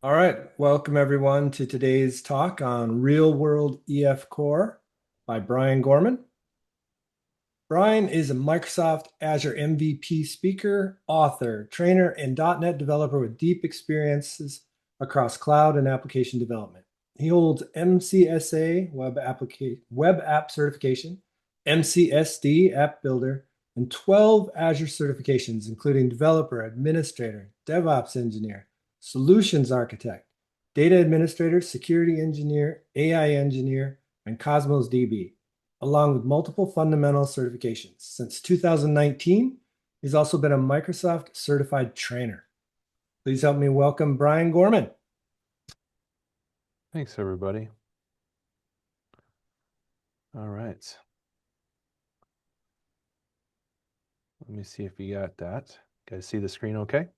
All right, welcome everyone to today's talk on Real World EF Core by Brian Gorman. Brian is a Microsoft Azure MVP speaker, author, trainer, and .NET developer with deep experiences across cloud and application development. He holds MCSA web app certification, MCSD app builder, and 12 Azure certifications, including developer, administrator, DevOps engineer, solutions architect, data administrator, security engineer, AI engineer, and Cosmos DB, along with multiple fundamental certifications. Since 2019, he's also been a Microsoft certified trainer. Please help me welcome Brian Gorman. Thanks, everybody. All right. Let me see if you got that. Guys see the screen okay?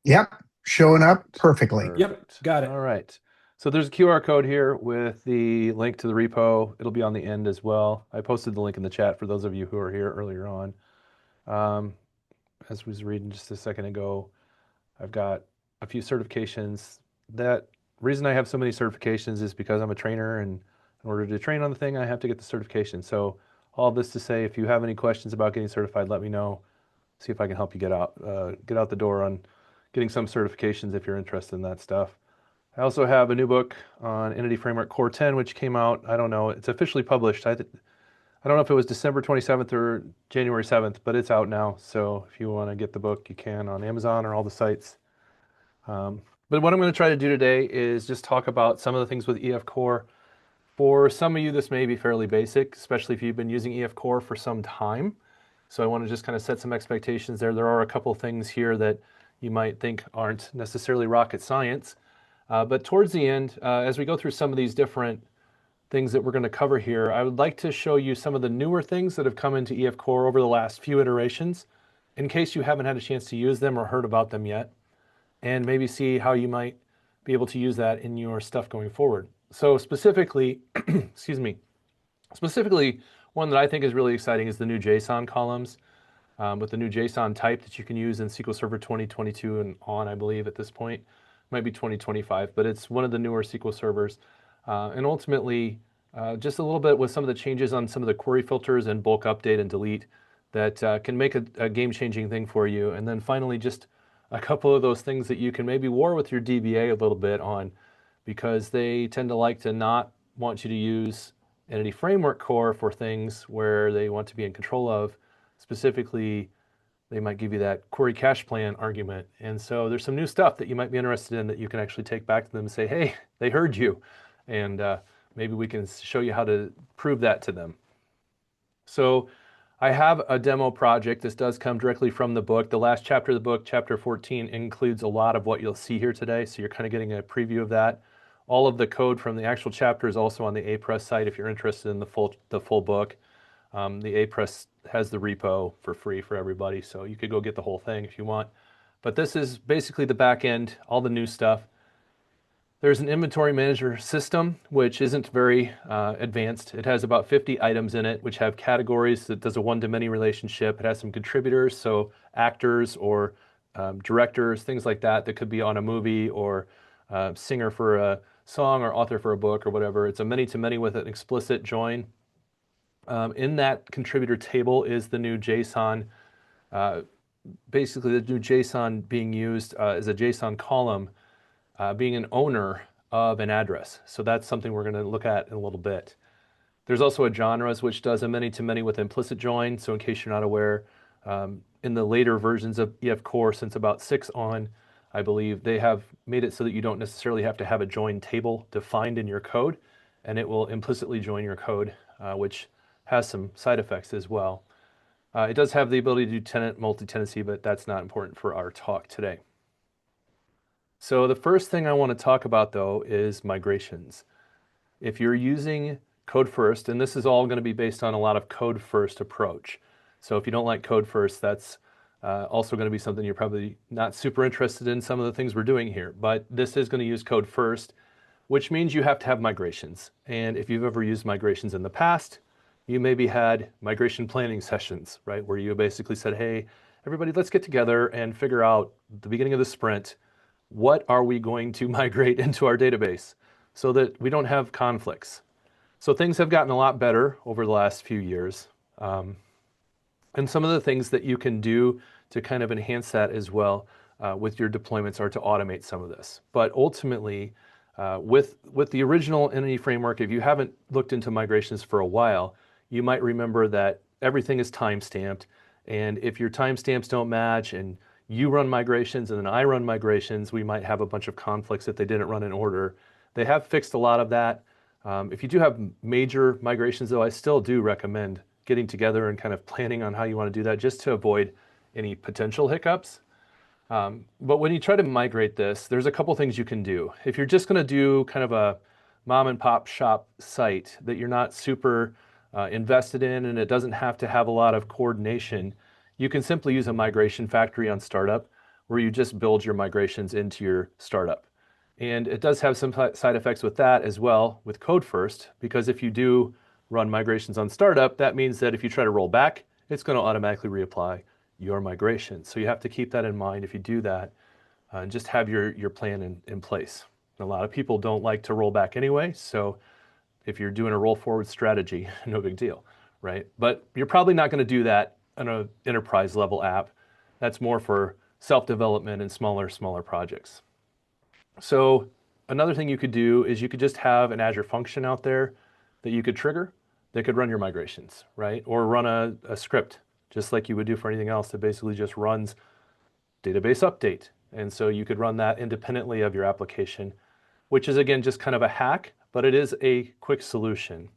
Yep, showing up perfectly. Yep, got it. All right. So there's a QR code here with the link to the repo. It'll be on the end as well. I posted the link in the chat for those of you who are here earlier on. As I was reading just a second ago, I've got a few certifications. That reason I have so many certifications is because I'm a trainer, and in order to train on the thing, I have to get the certification. So all this to say, if you have any questions about getting certified, let me know. See if I can help you get out the door on getting some certifications if you're interested in that stuff. I also have a new book on Entity Framework Core 10, which came out, I don't know, it's officially published. I don't know if it was December 27th or January 7th, but it's out now. So if you want to get the book, you can on Amazon or all the sites. But what I'm going to try to do today is just talk about some of the things with EF Core. For some of you, this may be fairly basic, especially if you've been using EF Core for some time. So I want to just kind of set some expectations there. There are a couple things here that you might think aren't necessarily rocket science. But towards the end, as we go through some of these different things that we're going to cover here, I would like to show you some of the newer things that have come into EF Core over the last few iterations, in case you haven't had a chance to use them or heard about them yet, and maybe see how you might be able to use that in your stuff going forward. So specifically, specifically, one that I think is really exciting is the new JSON columns with the new JSON type that you can use in SQL Server 2022 and on, I believe, at this point. Might be 2025, but it's one of the newer SQL servers. And ultimately, just a little bit with some of the changes on some of the query filters and bulk update and delete that can make a game-changing thing for you. And then finally, just a couple of those things that you can maybe war with your DBA a little bit on, because they tend to like to not want you to use Entity Framework Core for things where they want to be in control of. Specifically, they might give you that query cache plan argument. And so there's some new stuff that you might be interested in that you can actually take back to them and say, hey, they heard you. And maybe we can show you how to prove that to them. So I have a demo project. This does come directly from the book. The last chapter of the book, chapter 14, includes a lot of what you'll see here today. So you're kind of getting a preview of that. All of the code from the actual chapter is also on the APress site if you're interested in the full book. The APress has the repo for free for everybody, so you could go get the whole thing if you want. But this is basically the back end, all the new stuff. There's an inventory manager system, which isn't very advanced. It has about 50 items in it, which have categories that does a one-to-many relationship. It has some contributors, so actors or directors, things like that, that could be on a movie or singer for a song or author for a book or whatever. It's a many-to-many with an explicit join. In that contributor table is the new JSON, basically the new JSON being used as a JSON column, being an owner of an address. So that's something we're going to look at in a little bit. There's also a genres, which does a many-to-many with implicit join. So in case you're not aware, in the later versions of EF Core, since about 6 on, I believe, they have made it so that you don't necessarily have to have a join table defined in your code, and it will implicitly join your code, which has some side effects as well. It does have the ability to do tenant multi-tenancy, but that's not important for our talk today. So the first thing I want to talk about, though, is migrations. If you're using code first, and this is all going to be based on a lot of code first approach. So if you don't like code first, that's also going to be something you're probably not super interested in, some of the things we're doing here. But this is going to use code first, which means you have to have migrations. And if you've ever used migrations in the past, you maybe had migration planning sessions, right? Where you basically said, hey, everybody, let's get together and figure out at the beginning of the sprint, what are we going to migrate into our database so that we don't have conflicts. So things have gotten a lot better over the last few years. And some of the things that you can do to kind of enhance that as well with your deployments are to automate some of this. But ultimately, with the original entity framework, if you haven't looked into migrations for a while, you might remember that everything is time-stamped. And if your timestamps don't match and you run migrations and then I run migrations, we might have a bunch of conflicts if they didn't run in order. They have fixed a lot of that. If you do have major migrations, though, I still do recommend getting together and kind of planning on how you want to do that just to avoid any potential hiccups. But when you try to migrate this, there's a couple things you can do. If you're just going to do kind of a mom and pop shop site that you're not super invested in and it doesn't have to have a lot of coordination, you can simply use a migration factory on startup where you just build your migrations into your startup. And it does have some side effects with that as well with code first, because if you do run migrations on startup, that means that if you try to roll back, it's going to automatically reapply your migration. So you have to keep that in mind if you do that, and just have your plan in place. A lot of people don't like to roll back anyway, so if you're doing a roll forward strategy, no big deal, right? But you're probably not going to do that on an enterprise level app. That's more for self-development and smaller projects. So another thing you could do is you could just have an Azure function out there that you could trigger that could run your migrations, right? Or run a script, just like you would do for anything else that basically just runs database update. And so you could run that independently of your application, which is again, just kind of a hack, but it is a quick solution.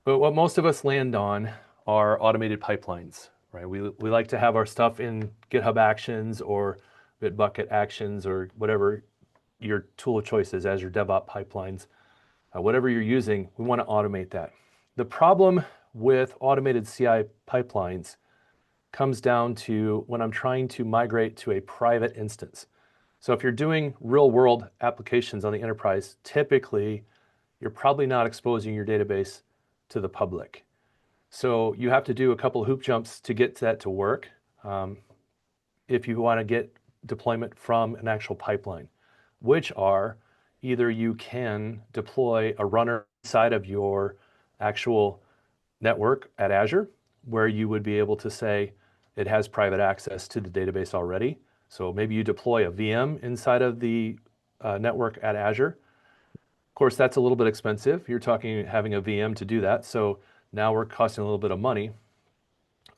But what most of us land on are automated pipelines, right? We like to have our stuff in GitHub Actions or Bitbucket Actions or whatever your tool of choice is, Azure DevOps pipelines, whatever you're using, we want to automate that. The problem with automated CI pipelines comes down to when I'm trying to migrate to a private instance. So if you're doing real world applications on the enterprise, typically you're probably not exposing your database to the public. So you have to do a couple of hoop jumps to get that to work if you want to get deployment from an actual pipeline, which are either you can deploy a runner inside of your actual network at Azure, where you would be able to say it has private access to the database already. So maybe you deploy a VM inside of the network at Azure. Of course, that's a little bit expensive. You're talking having a VM to do that. So now we're costing a little bit of money.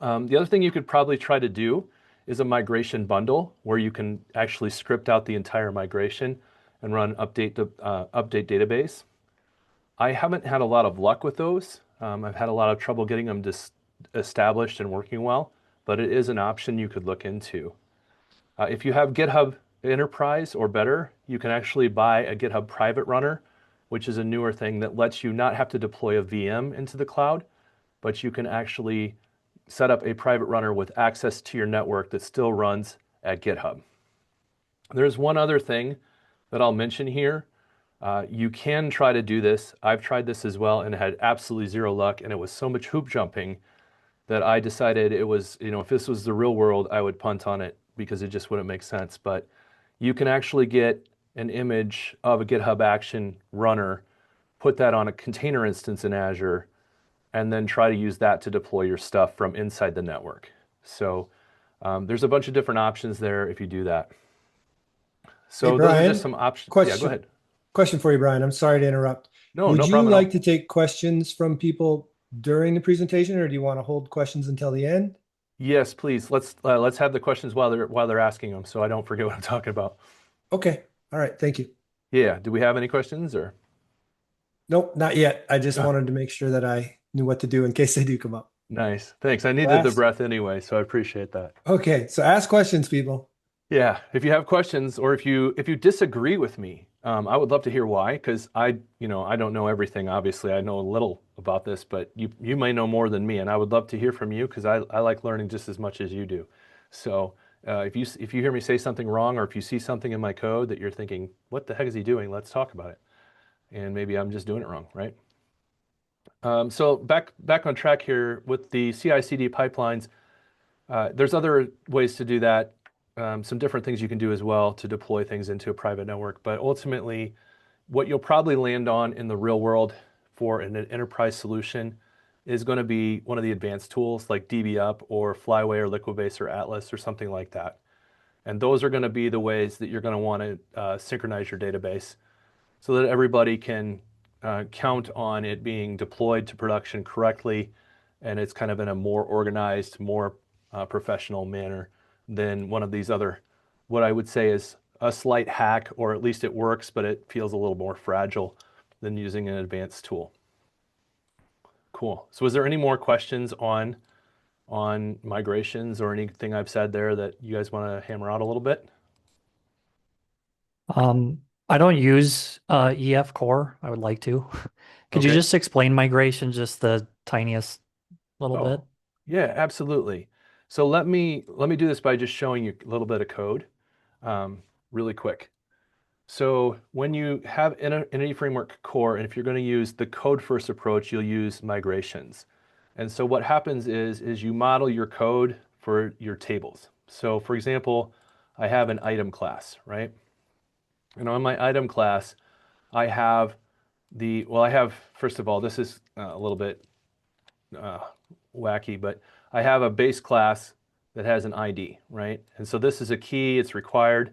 The other thing you could probably try to do is a migration bundle where you can actually script out the entire migration and run update database. I haven't had a lot of luck with those. I've had a lot of trouble getting them established and working well, but it is an option you could look into. If you have GitHub Enterprise or better, you can actually buy a GitHub private runner, which is a newer thing that lets you not have to deploy a VM into the cloud, but you can actually set up a private runner with access to your network that still runs at GitHub. There's one other thing that I'll mention here. You can try to do this. I've tried this as well and had absolutely zero luck, and it was so much hoop jumping that I decided it was, if this was the real world, I would punt on it because it just wouldn't make sense. But you can actually get an image of a GitHub Action runner, put that on a container instance in Azure, and then try to use that to deploy your stuff from inside the network. So there's a bunch of different options there if you do that. So Hey, those are Brian, just some options. Yeah, go ahead. Question for you, Brian. I'm sorry to interrupt. No, Would no you problem at all. like to take questions from people during the presentation, or do you want to hold questions until the end? Yes, please. Let's have the questions while they're asking them, so I don't forget what I'm talking about. Okay. All right. Thank you. Yeah. Do we have any questions or? Nope, not yet. I just wanted to make sure that I knew what to do in case they do come up. Nice. Thanks. I needed the breath anyway, so I appreciate that. Okay. So ask questions, people. Yeah. If you have questions or if you disagree with me, I would love to hear why, because I don't know everything. Obviously, I know a little about this, but you may know more than me, and I would love to hear from you because I like learning just as much as you do. So if you hear me say something wrong, or if you see something in my code that you're thinking, what the heck is he doing? Let's talk about it. And maybe I'm just doing it wrong, right? So back on track here with the CI/CD pipelines. There's other ways to do that, some different things you can do as well to deploy things into a private network. But ultimately, what you'll probably land on in the real world for an enterprise solution is going to be one of the advanced tools like DBUp or Flyway or Liquibase or Atlas or something like that. And those are going to be the ways that you're going to want to synchronize your database so that everybody can count on it being deployed to production correctly, and it's kind of in a more organized, more professional manner than one of these other, what I would say is a slight hack, or at least it works, but it feels a little more fragile than using an advanced tool. Cool. So is there any more questions on migrations or anything I've said there that you guys want to hammer out a little bit? I don't use EF Core. I would like to. Could you Okay. just explain migration just the tiniest little bit? Yeah, absolutely. So let me do this by just showing you a little bit of code, really quick. So when you have Entity Framework Core, and if you're going to use the code first approach, you'll use migrations. And so what happens is you model your code for your tables. So for example, I have an item class, right? And on my item class, I have first of all, this is a little bit wacky, but I have a base class that has an ID, right? And so this is a key, it's required.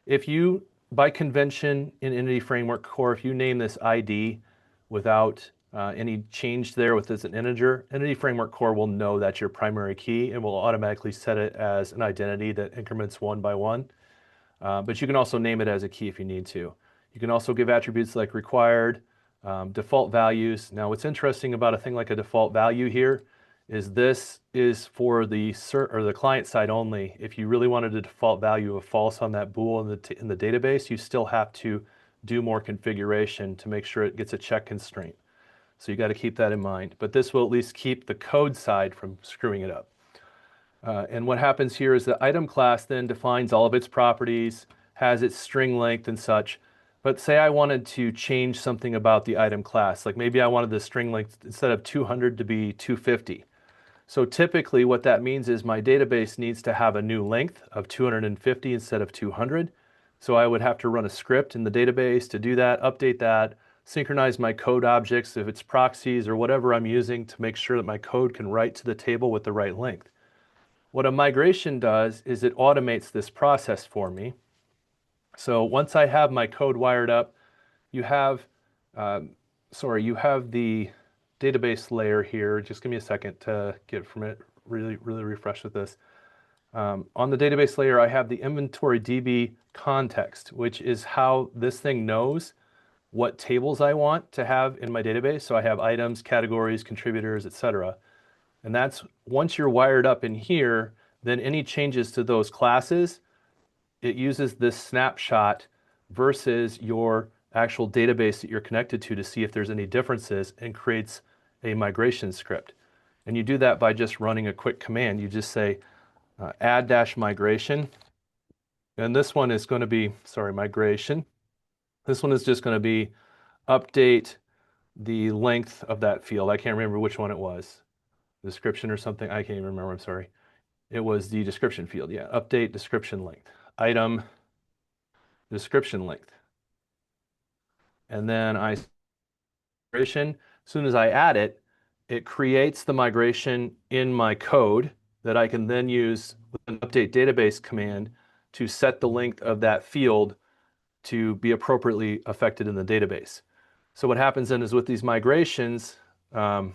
If you, by convention in Entity Framework Core, if you name this ID without any change there with this an integer, Entity Framework Core will know that's your primary key and will automatically set it as an identity that increments one by one. But you can also name it as a key if you need to. You can also give attributes like required, default values. Now, what's interesting about a thing like a default value here is this is for the client side only. If you really wanted a default value of false on that bool in the database, you still have to do more configuration to make sure it gets a check constraint. So you got to keep that in mind. But this will at least keep the code side from screwing it up. And what happens here is the item class then defines all of its properties, has its string length and such. But say I wanted to change something about the item class, like maybe I wanted the string length instead of 200 to be 250. So typically what that means is my database needs to have a new length of 250 instead of 200. So I would have to run a script in the database to do that, update that, synchronize my code objects if it's proxies or whatever I'm using to make sure that my code can write to the table with the right length. What a migration does is it automates this process for me. So once I have my code wired up, you have the database layer here. Just give me a second to get from it, really refresh with this. On the database layer, I have the inventory DB context, which is how this thing knows what tables I want to have in my database. So I have items, categories, contributors, etc. And that's once you're wired up in here, then any changes to those classes, it uses this snapshot versus your actual database that you're connected to see if there's any differences and creates a migration script. And you do that by just running a quick command. You just say add-migration. And this one is going to be, migration. This one is just going to be update the length of that field. I can't remember which one it was. Description or something. I can't even remember. I'm sorry. It was the description field. Yeah. Update description length. Item description length. And then migration. As soon as I add it, it creates the migration in my code that I can then use with an update database command to set the length of that field to be appropriately affected in the database. So what happens then is with these migrations, so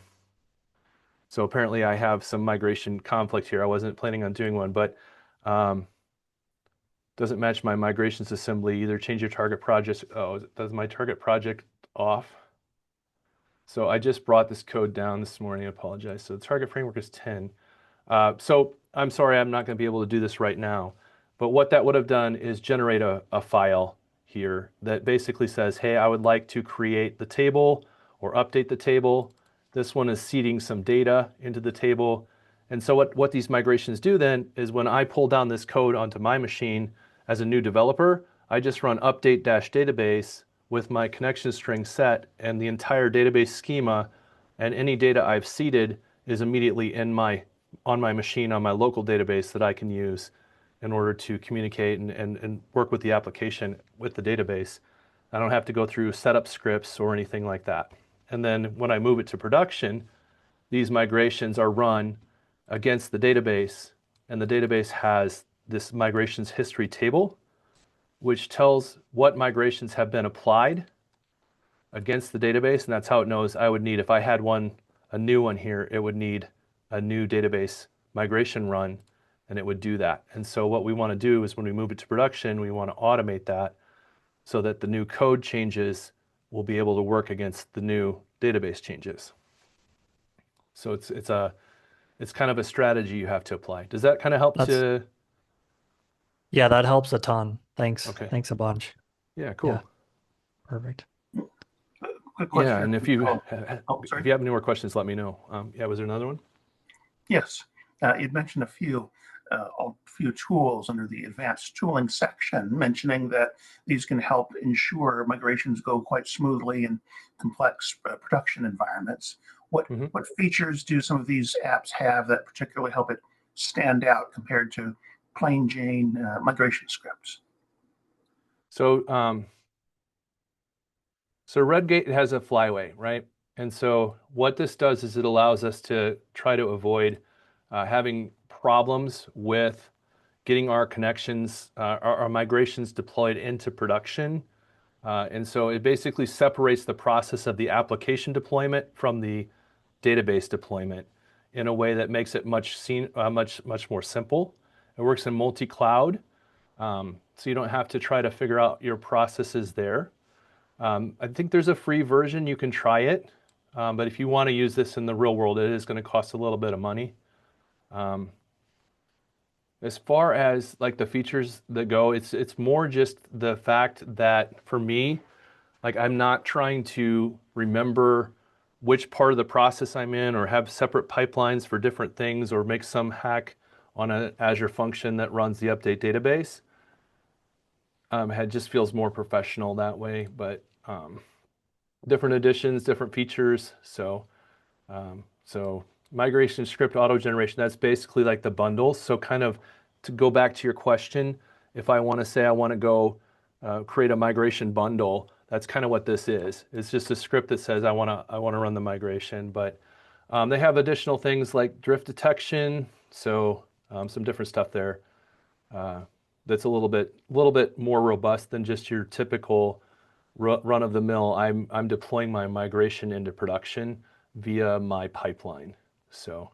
apparently I have some migration conflict here. I wasn't planning on doing one, but doesn't match my migrations assembly. Either change your target project. Oh, does my target project off? So I just brought this code down this morning. I apologize. So the target framework is 10. So I'm sorry, I'm not going to be able to do this right now. But what that would have done is generate a file here that basically says, hey, I would like to create the table or update the table. This one is seeding some data into the table. And so what these migrations do then is when I pull down this code onto my machine as a new developer, I just run update-database with my connection string set, and the entire database schema and any data I've seeded is immediately in my on my machine on my local database that I can use in order to communicate and work with the application with the database. I don't have to go through setup scripts or anything like that. And then when I move it to production, these migrations are run against the database, and the database has this migrations history table, which tells what migrations have been applied against the database, and that's how it knows I would need, if I had a new one here, it would need a new database migration run, and it would do that. And so what we want to do is when we move it to production, we want to automate that so that the new code changes will be able to work against the new database changes. So it's kind of a strategy you have to apply. Does that kind of help to? Yeah, that helps a ton. Thanks. Okay. Thanks a bunch. Yeah, cool. Yeah. Perfect. Quick question. Yeah, and if you sorry. if you have any more questions, let me know. Yeah, was there another one? Yes, you'd mentioned a few tools under the advanced tooling section, mentioning that these can help ensure migrations go quite smoothly in complex production environments. What features do some of these apps have that particularly help it stand out compared to plain Jane migration scripts? So Redgate has a flyway, right? And so what this does is it allows us to try to avoid having problems with getting our connections, our migrations deployed into production. And so it basically separates the process of the application deployment from the database deployment in a way that makes it much more simple. It works in multi-cloud, so you don't have to try to figure out your processes there. I think there's a free version, you can try it, but if you want to use this in the real world, it is going to cost a little bit of money. As far as like the features that go, it's more just the fact that for me, like I'm not trying to remember which part of the process I'm in or have separate pipelines for different things or make some hack on an Azure function that runs the update database. It just feels more professional that way, but different additions, different features. So migration script auto generation, that's basically like the bundles. So kind of to go back to your question, if I want to say I want to go create a migration bundle, that's kind of what this is. It's just a script that says I want to run the migration, but they have additional things like drift detection. So some different stuff there that's a little bit more robust than just your typical run of the mill. I'm deploying my migration into production via my pipeline. So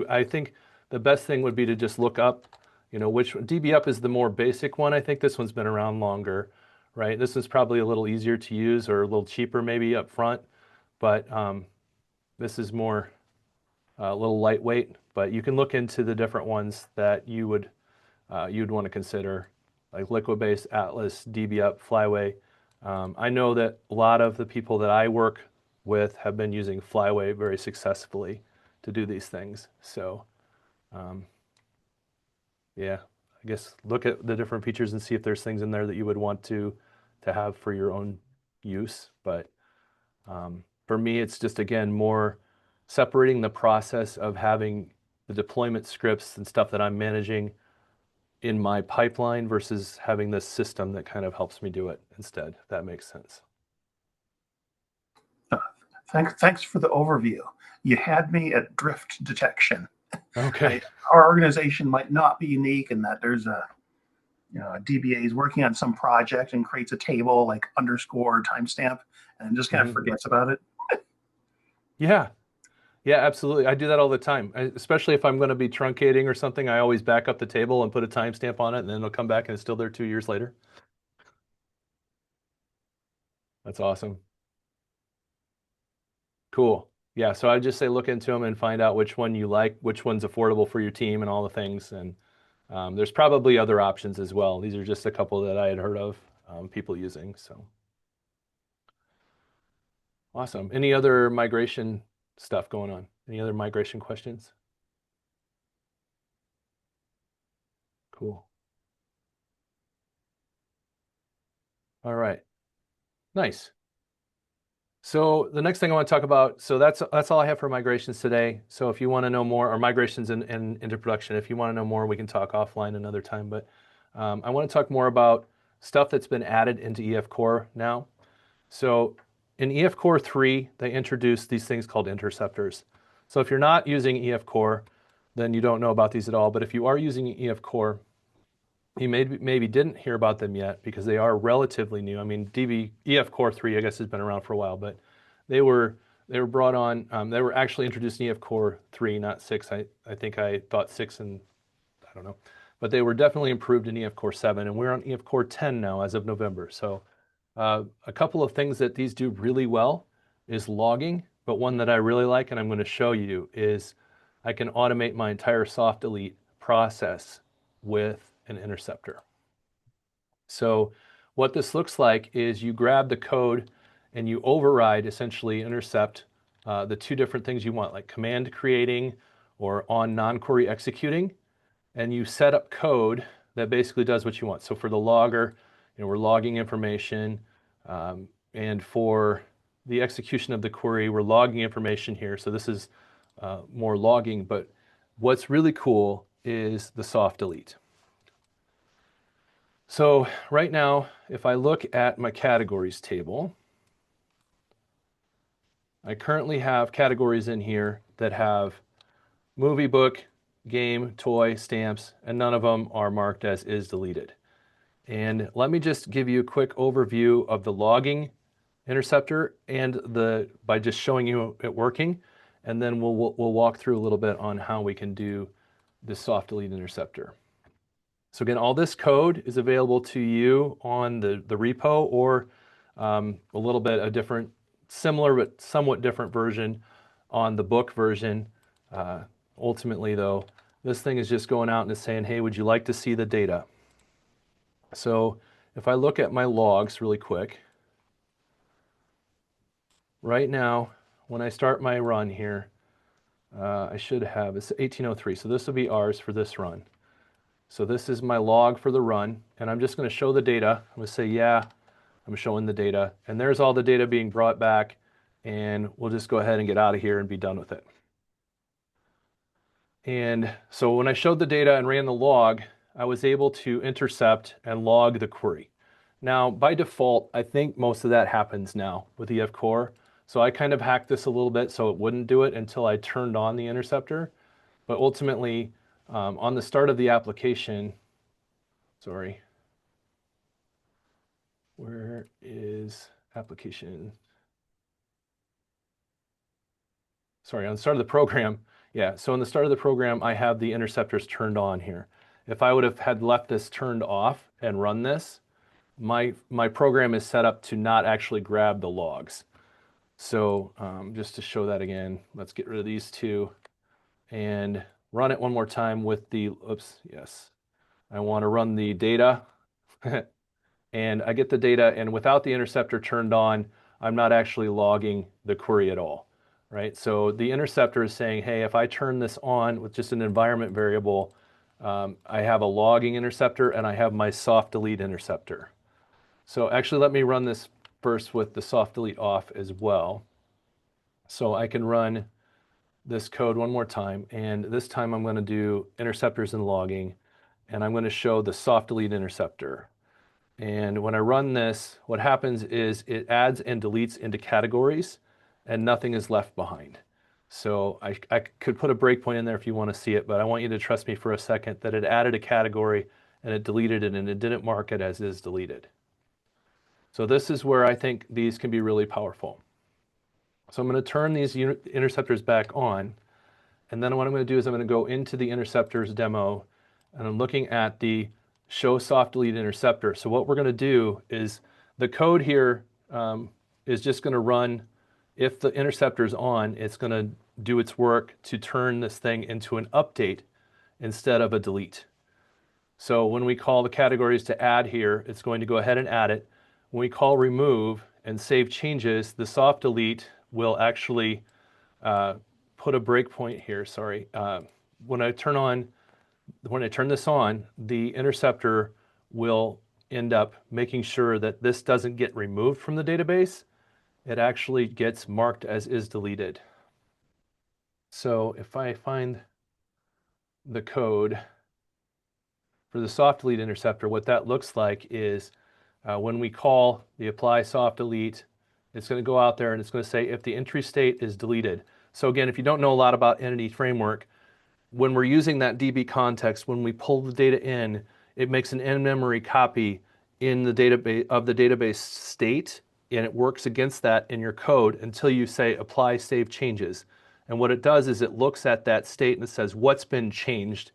I think the best thing would be to just look up, which DBUp is the more basic one. I think this one's been around longer, right? This is probably a little easier to use or a little cheaper maybe up front, but this is more a little lightweight. But you can look into the different ones that you'd want to consider, like Liquidbase, Atlas, DBUp, Flyway. I know that a lot of the people that I work with have been using Flyway very successfully to do these things. So, yeah, I guess look at the different features and see if there's things in there that you would want to have for your own use. But for me, it's just, again, more separating the process of having the deployment scripts and stuff that I'm managing in my pipeline versus having this system that kind of helps me do it instead, if that makes sense. Thanks for the overview. You had me at drift detection. Okay. Our organization might not be unique in that there's a DBA is working on some project and creates a table like underscore timestamp and just kind of forgets about it. Yeah. Yeah, absolutely. I do that all the time, especially if I'm going to be truncating or something. I always back up the table and put a timestamp on it, and then it'll come back and it's still there 2 years later. That's awesome. Cool. Yeah, so I just say look into them and find out which one you like, which one's affordable for your team and all the things. And there's probably other options as well. These are just a couple that I had heard of people using. So awesome. Any other migration stuff going on? Any other migration questions? Cool. All right. Nice. So the next thing I want to talk about, so that's all I have for migrations today. So if you want to know more, or migrations into production, if you want to know more, we can talk offline another time. But I want to talk more about stuff that's been added into EF Core now. So in EF Core 3, they introduced these things called interceptors. So if you're not using EF Core, then you don't know about these at all. But if you are using EF Core, you maybe didn't hear about them yet because they are relatively new. I mean, EF Core 3, I guess, has been around for a while, but they were brought on. They were actually introduced in EF Core 3, not 6. I think I thought 6, and I don't know, but they were definitely improved in EF Core 7, and we're on EF Core 10 now as of November. So a couple of things that these do really well is logging, but one that I really like, and I'm going to show you, is I can automate my entire soft delete process with an interceptor. So what this looks like is you grab the code and you override, essentially intercept the two different things you want, like command creating or on non-query executing, and you set up code that basically does what you want. So for the logger, we're logging information, and for the execution of the query, we're logging information here. So this is more logging, but what's really cool is the soft delete. So right now, if I look at my categories table, I currently have categories in here that have movie, book, game, toy, stamps, and none of them are marked as is deleted. And let me just give you a quick overview of the logging interceptor and by just showing you it working, and then we'll walk through a little bit on how we can do this soft delete interceptor. So again, all this code is available to you on the repo, or a little bit a different, similar but somewhat different version on the book version. Ultimately though, this thing is just going out and it's saying, hey, would you like to see the data? So if I look at my logs really quick, right now, when I start my run here, I should have, it's 1803, so this will be ours for this run. So this is my log for the run, and I'm just going to show the data. I'm going to say, yeah, I'm showing the data, and there's all the data being brought back, and we'll just go ahead and get out of here and be done with it. And so when I showed the data and ran the log, I was able to intercept and log the query. Now, by default, I think most of that happens now with EF Core. So I kind of hacked this a little bit so it wouldn't do it until I turned on the interceptor. But ultimately, on the start of the application, sorry, where is application? Sorry, on the start of the program, yeah, so on the start of the program, I have the interceptors turned on here. If I would have had left this turned off and run this, my program is set up to not actually grab the logs. So just to show that again, let's get rid of these two and run it one more time with the, oops, yes. I want to run the data and I get the data, and without the interceptor turned on, I'm not actually logging the query at all, right? So the interceptor is saying, hey, if I turn this on with just an environment variable, I have a logging interceptor and I have my soft delete interceptor. So actually let me run this first with the soft delete off as well. So I can run this code one more time, and this time I'm going to do interceptors and logging, and I'm going to show the soft delete interceptor. And when I run this, what happens is it adds and deletes into categories, and nothing is left behind. So I could put a breakpoint in there if you want to see it, but I want you to trust me for a second that it added a category and it deleted it, and it didn't mark it as is deleted. So this is where I think these can be really powerful. So I'm going to turn these interceptors back on, and then what I'm going to do is I'm going to go into the interceptors demo, and I'm looking at the show soft delete interceptor. So what we're going to do is the code here is just going to run, if the interceptor is on, it's going to do its work to turn this thing into an update instead of a delete. So when we call the categories to add here, it's going to go ahead and add it. When we call remove and save changes, the soft delete will actually put a breakpoint here, sorry. When I turn this on, the interceptor will end up making sure that this doesn't get removed from the database, it actually gets marked as is deleted. So if I find the code for the soft delete interceptor, what that looks like is when we call the apply soft delete, it's going to go out there and it's going to say if the entry state is deleted. So again, if you don't know a lot about entity framework, when we're using that DB context, when we pull the data in, it makes an in-memory copy in the database of the database state, and it works against that in your code until you say apply save changes. And what it does is it looks at that state and it says what's been changed.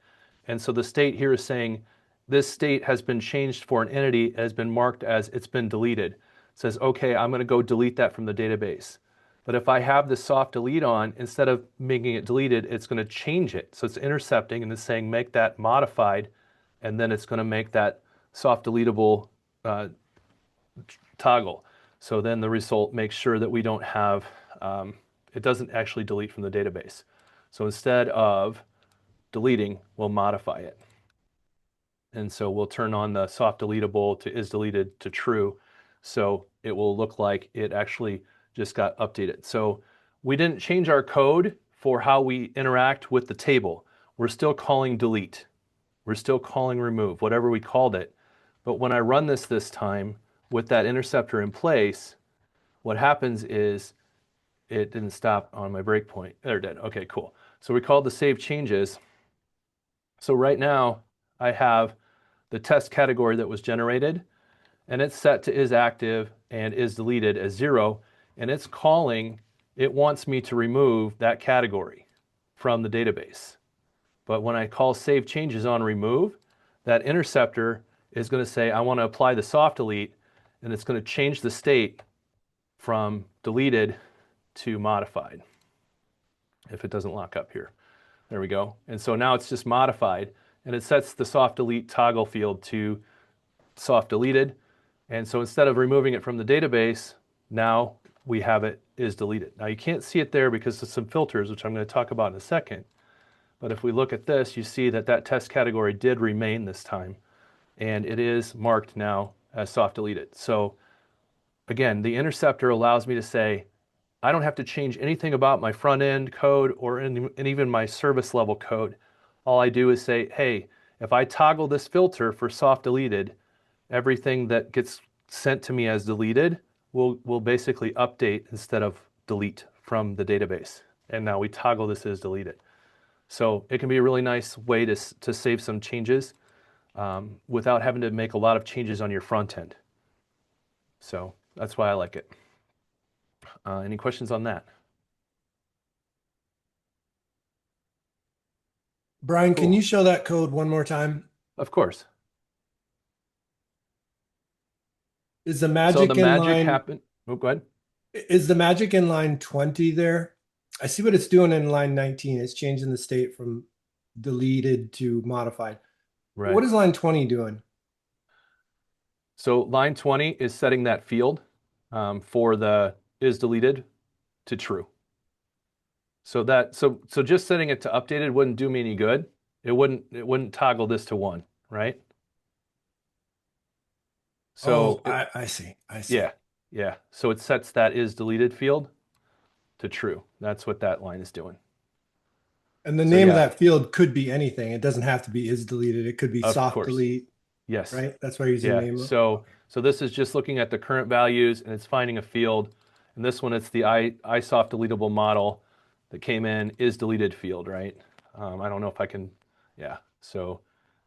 And so the state here is saying this state has been changed for an entity, it has been marked as it's been deleted. It says, okay, I'm going to go delete that from the database. But if I have the soft delete on, instead of making it deleted, it's going to change it. So it's intercepting and it's saying make that modified, and then it's going to make that soft deletable toggle. So then the result makes sure that we don't have, it doesn't actually delete from the database. So instead of deleting, we'll modify it. And so we'll turn on the soft deletable to is deleted to true. So it will look like it actually just got updated. So we didn't change our code for how we interact with the table. We're still calling delete. We're still calling remove, whatever we called it. But when I run this time with that interceptor in place, what happens is it didn't stop on my breakpoint. There it did. Okay, cool. So we called the save changes. So right now I have the test category that was generated, and it's set to is active and is deleted as 0, and it's calling, it wants me to remove that category from the database. But when I call save changes on remove, that interceptor is going to say, I want to apply the soft delete, and it's going to change the state from deleted to modified, if it doesn't lock up here. There we go. And so now it's just modified, and it sets the soft delete toggle field to soft deleted. And so instead of removing it from the database, now we have it is deleted. Now you can't see it there because of some filters, which I'm going to talk about in a second. But if we look at this, you see that that test category did remain this time, and it is marked now as soft deleted. So again, the interceptor allows me to say, I don't have to change anything about my front end code or and even my service level code. All I do is say, hey, if I toggle this filter for soft deleted, everything that gets sent to me as deleted will basically update instead of delete from the database. And now we toggle this as deleted. So it can be a really nice way to save some changes without having to make a lot of changes on your front end. So that's why I like it. Any questions on that? Brian, can Cool. you show that code one more time? Of course. Is the So magic the in magic line happened. Oh, go ahead. is the magic in line 20 there? I see what it's doing in line 19. It's changing the state from deleted to modified. Right. What is line 20 doing? So line 20 is setting that field for the is deleted to true. So just setting it to updated wouldn't do me any good. It wouldn't toggle this to 1, right? So I see. I see. yeah. So it sets that is deleted field to true. That's what that line is doing. And the So, name of yeah. that field could be anything. It doesn't have to be is deleted. It could be Of soft course. delete, Yes. right? That's why you're using Yeah. name. So this is just looking at the current values and it's finding a field. And this one, it's the iSoft deletable model that came in is deleted field, right? I don't know if I can, yeah. So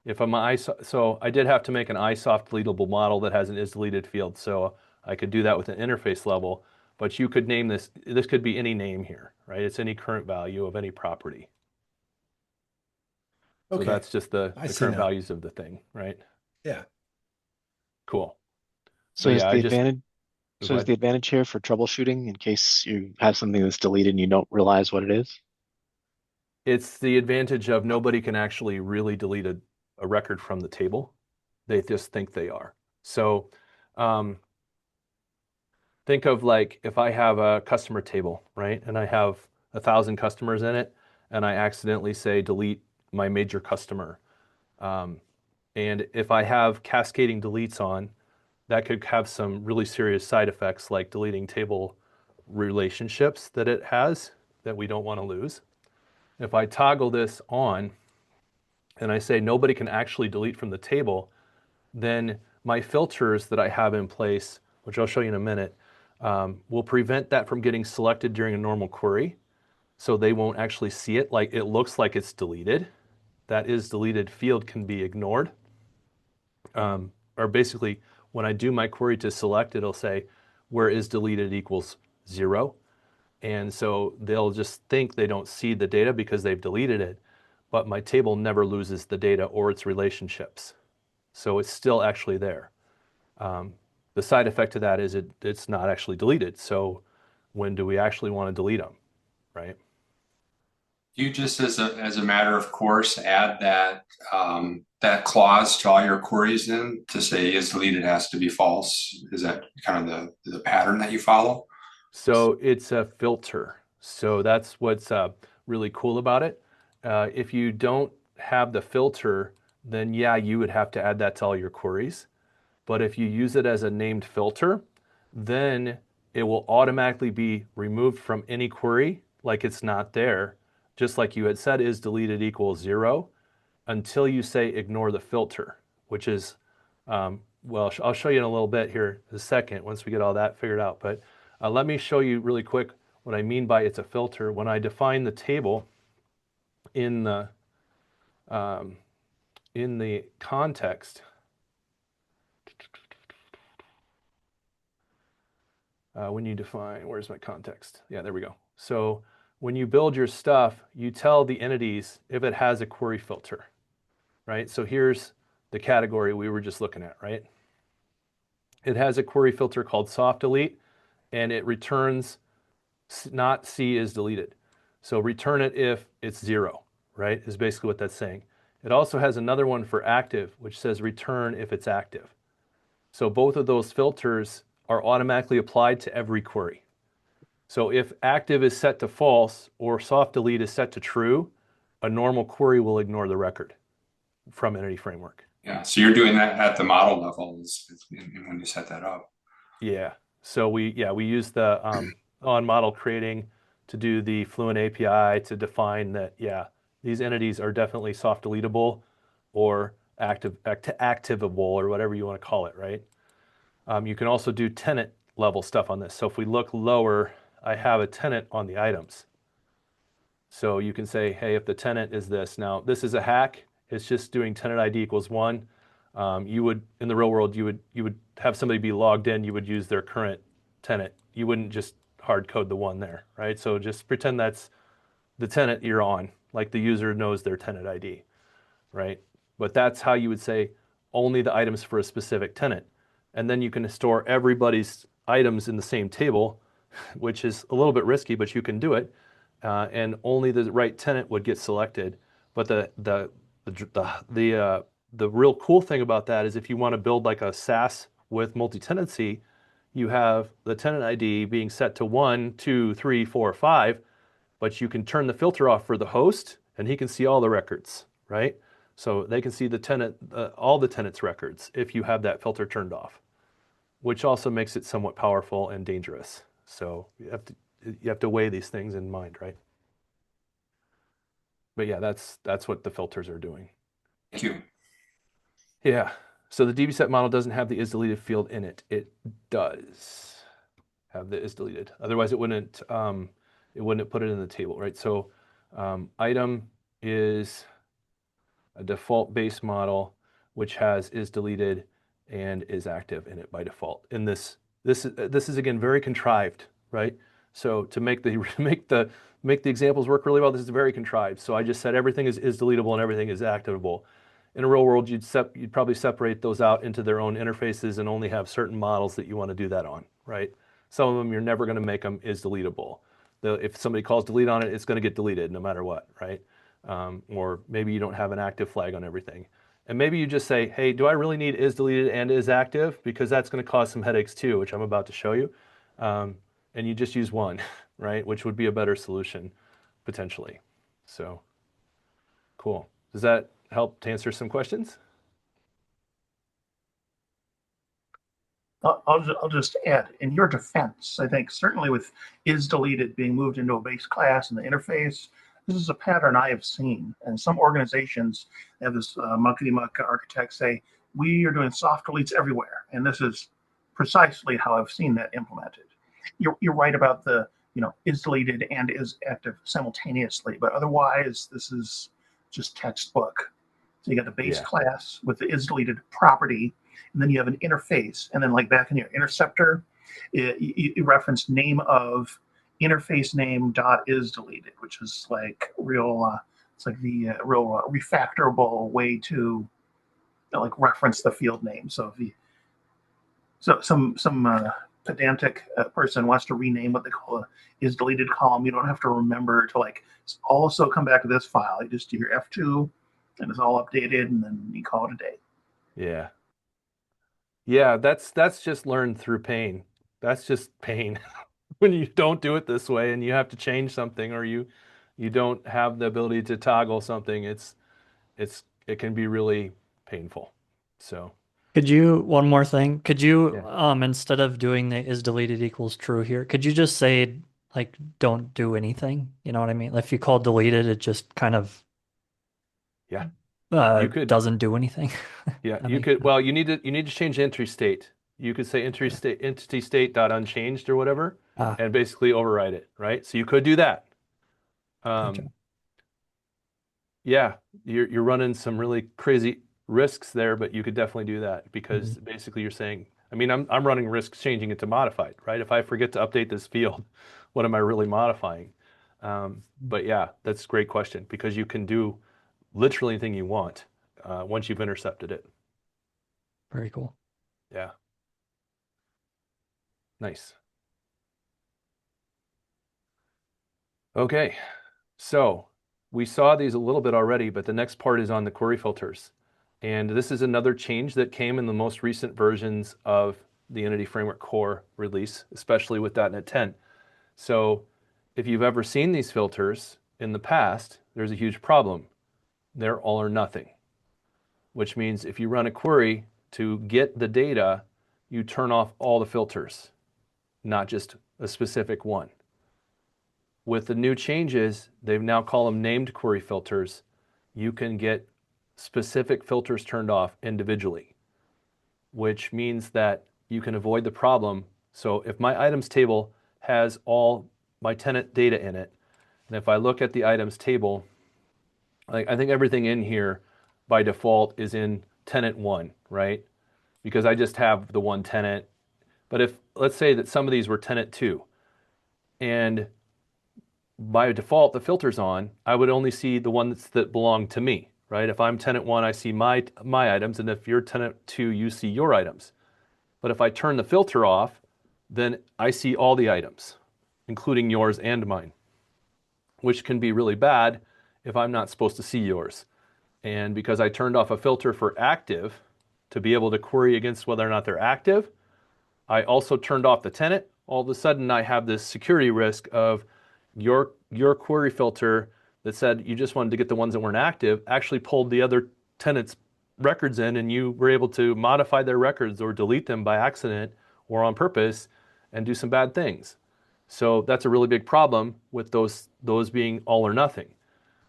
if I'm so I did have to make an iSoft deletable model that has an is deleted field. So I could do that with an interface level, but you could name this could be any name here, right? It's any current value of any property. So Okay. that's just the I see current now. values of the thing, right? Yeah. Cool. So is yeah, the I just- advantage Go so is ahead. the advantage here for troubleshooting in case you have something that's deleted and you don't realize what it is? It's the advantage of nobody can actually really delete a record from the table. They just think they are. So think of like if I have a customer table, right? And I have 1,000 customers in it, and I accidentally say delete my major customer. And if I have cascading deletes on, that could have some really serious side effects like deleting table relationships that it has that we don't want to lose. If I toggle this on and I say nobody can actually delete from the table, then my filters that I have in place, which I'll show you in a minute, will prevent that from getting selected during a normal query. So they won't actually see it. Like, it looks like it's deleted. That is deleted field can be ignored. Or basically, when I do my query to select, it'll say where is deleted equals 0. And so they'll just think they don't see the data because they've deleted it, but my table never loses the data or its relationships. So it's still actually there. The side effect of that is it's not actually deleted. So when do we actually want to delete them, right? You just, as a matter of course, add that clause to all your queries then to say is deleted has to be false. Is that kind of the pattern that you follow? So it's a filter. So that's what's really cool about it. If you don't have the filter, then yeah, you would have to add that to all your queries. But if you use it as a named filter, then it will automatically be removed from any query like it's not there. Just like you had said, is deleted equals 0 until you say ignore the filter, which is, well, I'll show you in a little bit here in a second once we get all that figured out. But let me show you really quick what I mean by it's a filter. When I define the table in the context, when you define, where's my context? Yeah, there we go. So when you build your stuff, you tell the entities if it has a query filter, right? So here's the category we were just looking at, right? It has a query filter called soft delete, and it returns not C is deleted. So return it if it's 0, right? Is basically what that's saying. It also has another one for active, which says return if it's active. So both of those filters are automatically applied to every query. So if active is set to false or soft delete is set to true, a normal query will ignore the record from Entity Framework. Yeah, so you're doing that at the model level when you set that up. Yeah. So we use the on model creating to do the Fluent API to define that, yeah, these entities are definitely soft deletable or activable or whatever you want to call it, right? You can also do tenant level stuff on this. So if we look lower, I have a tenant on the items. So you can say, hey, if the tenant is this, now this is a hack. It's just doing tenant ID equals 1. You would, in the real world, you would have somebody be logged in. You would use their current tenant. You wouldn't just hard code the 1 there, right? So just pretend that's the tenant you're on, like the user knows their tenant ID, right? But that's how you would say only the items for a specific tenant. And then you can store everybody's items in the same table, which is a little bit risky, but you can do it. And only the right tenant would get selected. But the real cool thing about that is if you want to build like a SaaS with multi-tenancy, you have the tenant ID being set to 1, 2, 3, 4, 5, but you can turn the filter off for the host and he can see all the records, right? So they can see the tenant, all the tenant's records if you have that filter turned off, which also makes it somewhat powerful and dangerous. So you have to weigh these things in mind, right? But yeah, that's what the filters are doing. Thank you. Yeah. So the dbset model doesn't have the is deleted field in it. It does have the is deleted. Otherwise, it wouldn't put it in the table, right? So item is a default base model which has is deleted and is active in it by default. And this is again very contrived, right? So to make the make the examples work really well, this is very contrived. So I just said everything is deletable and everything is activable. In a real world, you'd probably separate those out into their own interfaces and only have certain models that you want to do that on, right? Some of them you're never going to make them is deletable. If somebody calls delete on it, it's going to get deleted no matter what, right? Or maybe you don't have an active flag on everything. And maybe you just say, hey, do I really need is deleted and is active? Because that's going to cause some headaches too, which I'm about to show you. And you just use one, right? Which would be a better solution potentially. So cool. Does that help to answer some questions? I'll just add, in your defense, I think certainly with is deleted being moved into a base class in the interface, this is a pattern I have seen. And some organizations have this muckety-muck architect say, we are doing soft deletes everywhere. And this is precisely how I've seen that implemented. You're right about the, is deleted and is active simultaneously, but otherwise this is just textbook. So you got the base class with the is deleted property, and then you have an interface, and then like back in your interceptor, you reference name of interface name dot is deleted, which is like real. It's like the real refactorable way to like reference the field name. So if some pedantic person wants to rename what they call a is deleted column, you don't have to remember to like also come back to this file. You just do your F2, and it's all updated, and then you call it a day. Yeah. Yeah, that's just learned through pain. That's just pain. When you don't do it this way and you have to change something, or you don't have the ability to toggle something, it can be really painful. So one more thing, could you, Yeah. instead of doing the is deleted equals true here, could you just say like, don't do anything? You know what I mean? If you call deleted, it just kind of Yeah. doesn't do anything. Yeah, I you mean, could. Well, you need to change the entry state. You could say entity state dot unchanged or whatever, and basically override it, right? So you could do that. Gotcha. Yeah, you're running some really crazy risks there, but you could definitely do that because basically you're saying, I mean, I'm running risks changing it to modified, right? If I forget to update this field, what am I really modifying? But yeah, that's a great question because you can do literally anything you want once you've intercepted it. Very cool. Yeah. Nice. Okay, so we saw these a little bit already, but the next part is on the query filters. And this is another change that came in the most recent versions of the Entity Framework Core release, especially with .NET 10. So if you've ever seen these filters in the past, there's a huge problem. They're all or nothing, which means if you run a query to get the data, you turn off all the filters, not just a specific one. With the new changes, they've now called them named query filters. You can get specific filters turned off individually, which means that you can avoid the problem. So if my items table has all my tenant data in it, and if I look at the items table, like I think everything in here by default is in tenant 1, right? Because I just have the one tenant. But if, let's say that some of these were tenant 2, and by default the filter's on, I would only see the ones that belong to me, right? If I'm tenant 1, I see my items, and if you're tenant 2, you see your items. But if I turn the filter off, then I see all the items, including yours and mine, which can be really bad if I'm not supposed to see yours. And because I turned off a filter for active to be able to query against whether or not they're active, I also turned off the tenant. All of a sudden, I have this security risk of your query filter that said you just wanted to get the ones that weren't active actually pulled the other tenants' records in, and you were able to modify their records or delete them by accident or on purpose and do some bad things. So that's a really big problem with those being all or nothing.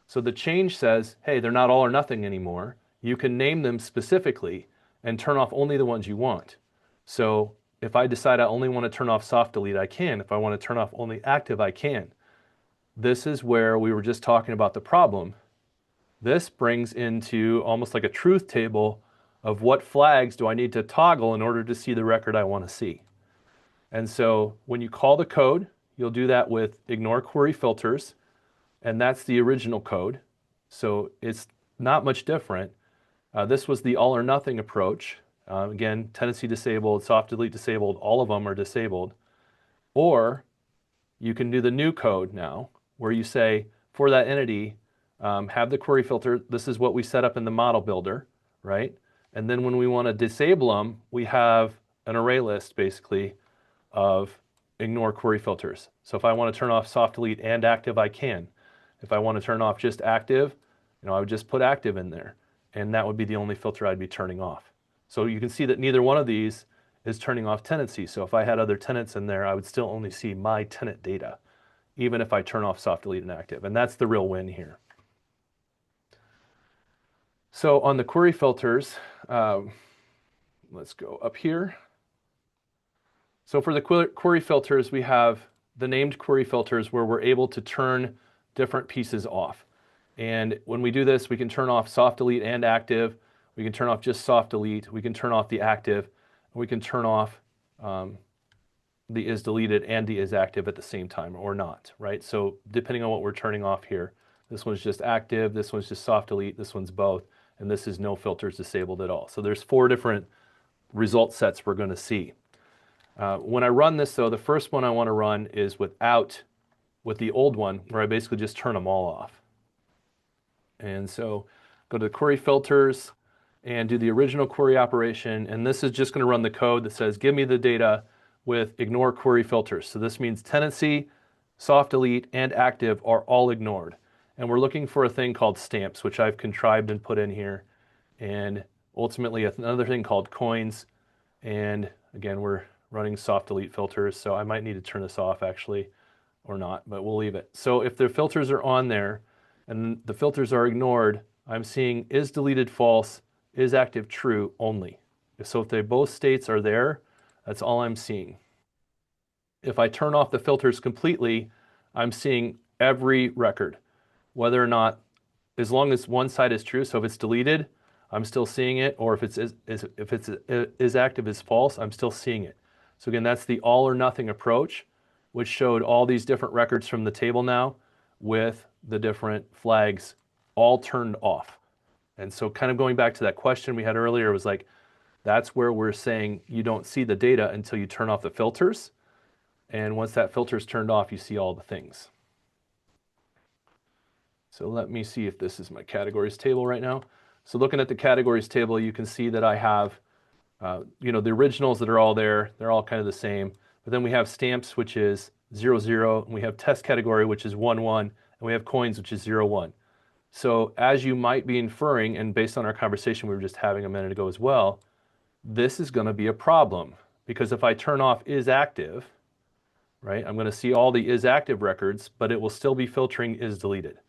So the change says, hey, they're not all or nothing anymore. You can name them specifically and turn off only the ones you want. So if I decide I only want to turn off soft delete, I can. If I want to turn off only active, I can. This is where we were just talking about the problem. This brings into almost like a truth table of what flags do I need to toggle in order to see the record I want to see. And so when you call the code, you'll do that with ignore query filters, and that's the original code. So it's not much different. This was the all or nothing approach. Again, tenancy disabled, soft delete disabled, all of them are disabled. Or you can do the new code now, where you say, for that entity, have the query filter. This is what we set up in the model builder, right? And then when we want to disable them, we have an array list, basically, of ignore query filters. So if I want to turn off soft delete and active, I can. If I want to turn off just active, I would just put active in there, and that would be the only filter I'd be turning off. So you can see that neither one of these is turning off tenancy. So if I had other tenants in there, I would still only see my tenant data, even if I turn off soft delete and active. And that's the real win here. So on the query filters, let's go up here. So for the query filters, we have the named query filters where we're able to turn different pieces off. And when we do this, we can turn off soft delete and active. We can turn off just soft delete. We can turn off the active. We can turn off the is deleted and the is active at the same time or not, right? So depending on what we're turning off here, this one's just active, this one's just soft delete, this one's both, and this is no filters disabled at all. So there's 4 different result sets we're going to see. When I run this though, the first one I want to run is with the old one where I basically just turn them all off. And so go to the query filters and do the original query operation. And this is just going to run the code that says, give me the data with ignore query filters. So this means tenancy, soft delete, and active are all ignored. And we're looking for a thing called stamps, which I've contrived and put in here. And ultimately another thing called coins. And again, we're running soft delete filters. So I might need to turn this off actually, or not, but we'll leave it. So if the filters are on there and the filters are ignored, I'm seeing is deleted false, is active true only. So if they both states are there, that's all I'm seeing. If I turn off the filters completely, I'm seeing every record, whether or not, as long as one side is true, so if it's deleted, I'm still seeing it, or if it's is active is false, I'm still seeing it. So again, that's the all or nothing approach, which showed all these different records from the table now with the different flags all turned off. And so kind of going back to that question we had earlier, was like, that's where we're saying you don't see the data until you turn off the filters. And once that filter is turned off, you see all the things. So let me see if this is my categories table right now. So looking at the categories table, you can see that I have, the originals that are all there. They're all kind of the same. But then we have stamps, which is 0, 0. And we have test category, which is 1, 1. And we have coins, which is 0, 1. So as you might be inferring, and based on our conversation we were just having a minute ago as well, this is going to be a problem. Because if I turn off is active, right, I'm going to see all the is active records, but it will still be filtering is deleted.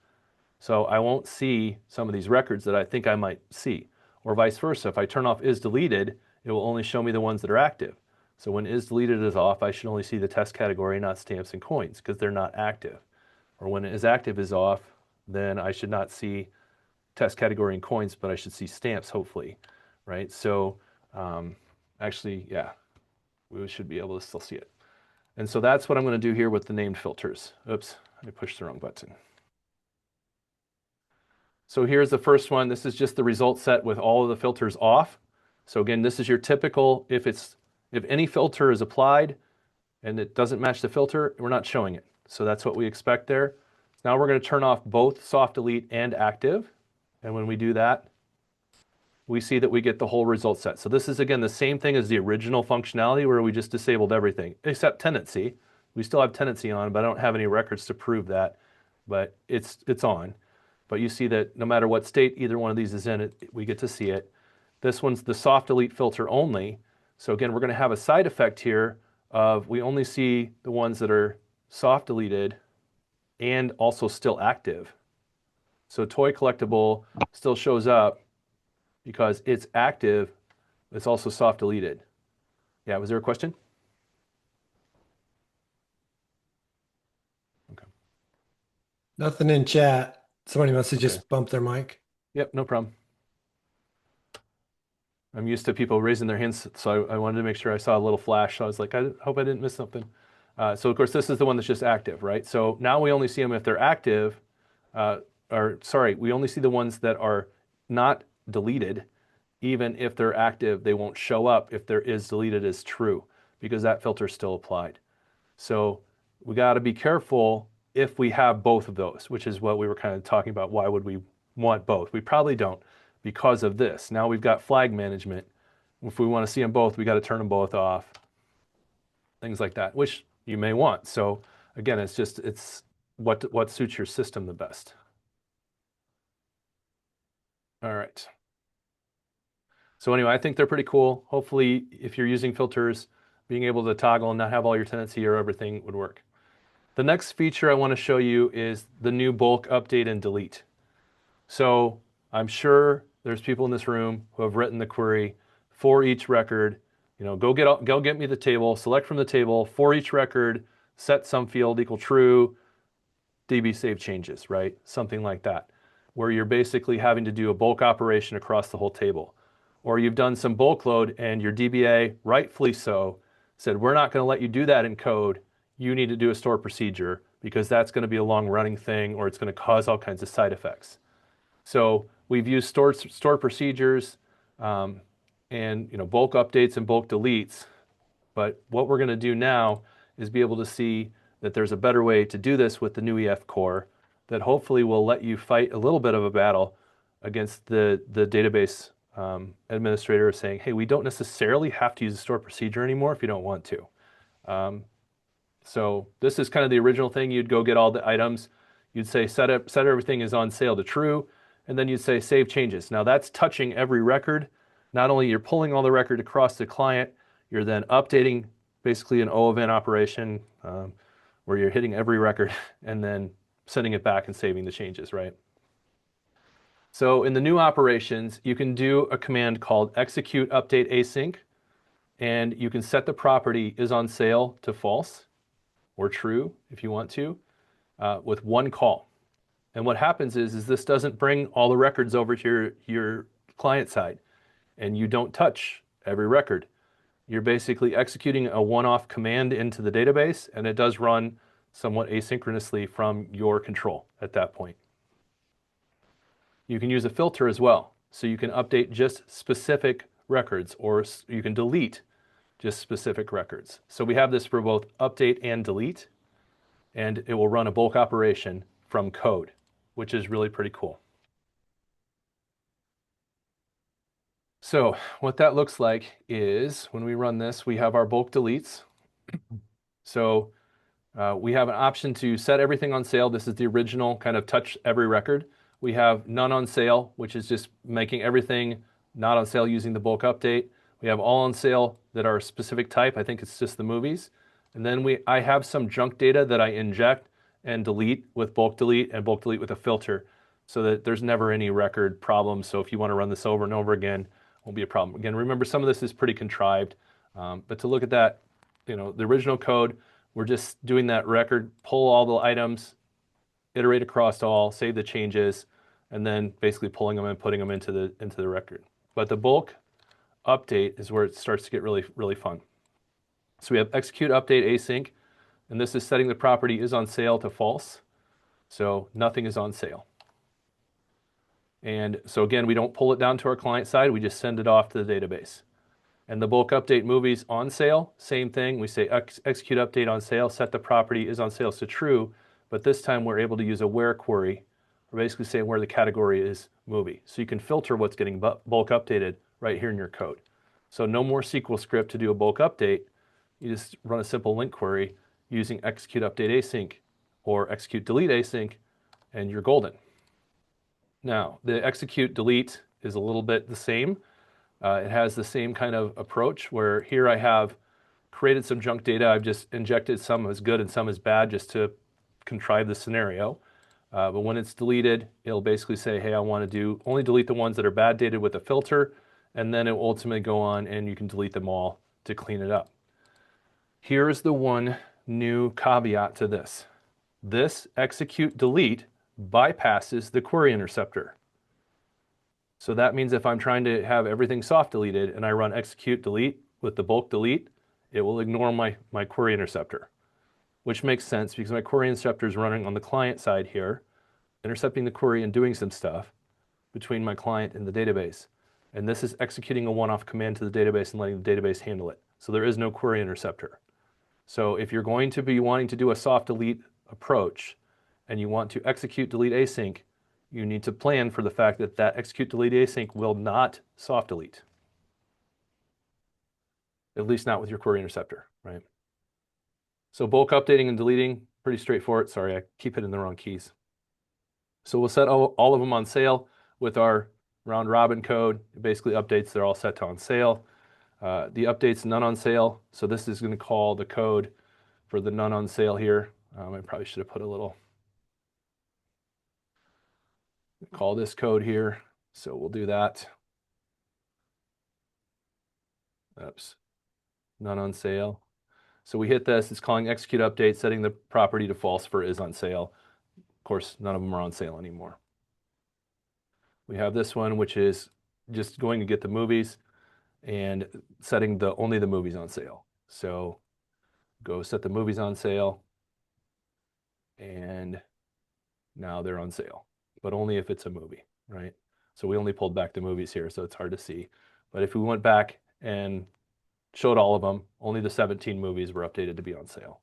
So I won't see some of these records that I think I might see. Or vice versa, if I turn off is deleted, it will only show me the ones that are active. So when is deleted is off, I should only see the test category, not stamps and coins, because they're not active. Or when is active is off, then I should not see test category and coins, but I should see stamps, hopefully, right? So actually, yeah, we should be able to still see it. And so that's what I'm going to do here with the named filters. Oops, I pushed the wrong button. So here's the first one. This is just the result set with all of the filters off. So again, this is your typical, if any filter is applied and it doesn't match the filter, we're not showing it. So that's what we expect there. Now we're going to turn off both soft delete and active. And when we do that, we see that we get the whole result set. So this is, again, the same thing as the original functionality where we just disabled everything, except tenancy. We still have tenancy on, but I don't have any records to prove that, but it's on. But you see that no matter what state either one of these is in, we get to see it. This one's the soft delete filter only. So again, we're going to have a side effect here of we only see the ones that are soft deleted and also still active. So toy collectible still shows up because it's active, it's also soft deleted. Yeah, was there a question? Okay. Nothing in chat. Somebody must have just bumped their mic. Yep, no problem. I'm used to people raising their hands, so I wanted to make sure I saw a little flash. So I was like, I hope I didn't miss something. So of course, this is the one that's just active, right? So now we only see them if they're active, we only see the ones that are not deleted. Even if they're active, they won't show up if there is deleted as true, because that filter is still applied. So we got to be careful if we have both of those, which is what we were kind of talking about. Why would we want both? We probably don't because of this. Now we've got flag management. If we want to see them both, we got to turn them both off. Things like that, which you may want. So again, it's what suits your system the best. All right. So anyway, I think they're pretty cool. Hopefully, if you're using filters, being able to toggle and not have all your tenancy or everything would work. The next feature I want to show you is the new bulk update and delete. So I'm sure there's people in this room who have written the query for each record. Go get me the table, select from the table for each record, set some field equal true, DB save changes, right? Something like that, where you're basically having to do a bulk operation across the whole table. Or you've done some bulk load and your DBA, rightfully so, said, we're not going to let you do that in code. You need to do a store procedure because that's going to be a long running thing or it's going to cause all kinds of side effects. So we've used stored procedures and bulk updates and bulk deletes. But what we're going to do now is be able to see that there's a better way to do this with the new EF core that hopefully will let you fight a little bit of a battle against the database administrator saying, hey, we don't necessarily have to use a store procedure anymore if you don't want to. So this is kind of the original thing. You'd go get all the items. You'd say set everything is on sale to true, and then you'd say save changes. Now that's touching every record. Not only you're pulling all the record across the client, you're then updating basically an O event operation where you're hitting every record and then sending it back and saving the changes, right? So in the new operations, you can do a command called execute update async, and you can set the property is on sale to false or true if you want to with one call. And what happens is this doesn't bring all the records over to your client side, and you don't touch every record. You're basically executing a one-off command into the database, and it does run somewhat asynchronously from your control at that point. You can use a filter as well. So you can update just specific records, or you can delete just specific records. So we have this for both update and delete, and it will run a bulk operation from code, which is really pretty cool. So what that looks like is when we run this, we have our bulk deletes. So we have an option to set everything on sale. This is the original kind of touch every record. We have none on sale, which is just making everything not on sale using the bulk update. We have all on sale that are a specific type. I think it's just the movies. And then I have some junk data that I inject and delete with bulk delete and bulk delete with a filter so that there's never any record problem. So if you want to run this over and over again, won't be a problem. Again, remember some of this is pretty contrived, but to look at that, the original code, we're just doing that record, pull all the items, iterate across all, save the changes, and then basically pulling them and putting them into the record. But the bulk update is where it starts to get really, really fun. So we have execute update async, and this is setting the property is on sale to false. So nothing is on sale. And so again, we don't pull it down to our client side, we just send it off to the database. And the bulk update movies on sale, same thing. We say execute update on sale, set the property is on sale to true, but this time we're able to use a where query. We're basically saying where the category is movie. So you can filter what's getting bulk updated right here in your code. So no more SQL script to do a bulk update. You just run a simple link query using execute update async or execute delete async, and you're golden. Now, the execute delete is a little bit the same. It has the same kind of approach where here I have created some junk data. I've just injected some as good and some as bad just to contrive the scenario. But when it's deleted, it'll basically say, hey, I want to only delete the ones that are bad dated with a filter, and then it will ultimately go on and you can delete them all to clean it up. Here's the one new caveat to this. This execute delete bypasses the query interceptor. So that means if I'm trying to have everything soft deleted and I run execute delete with the bulk delete, it will ignore my query interceptor, which makes sense because my query interceptor is running on the client side here, intercepting the query and doing some stuff between my client and the database. And this is executing a one-off command to the database and letting the database handle it. So there is no query interceptor. So if you're going to be wanting to do a soft delete approach and you want to execute delete async, you need to plan for the fact that that execute delete async will not soft delete. At least not with your query interceptor, right? So bulk updating and deleting, pretty straightforward. Sorry, I keep hitting the wrong keys. So we'll set all of them on sale with our round robin code. It basically updates, they're all set to on sale. The updates none on sale. So this is going to call the code for the none on sale here. I probably should have put a little, call this code here. So we'll do that. Oops, none on sale. So we hit this, it's calling execute update, setting the property to false for is on sale. Of course, none of them are on sale anymore. We have this one, which is just going to get the movies and setting only the movies on sale. So go set the movies on sale, and now they're on sale, but only if it's a movie, right? So we only pulled back the movies here, so it's hard to see. But if we went back and showed all of them, only the 17 movies were updated to be on sale.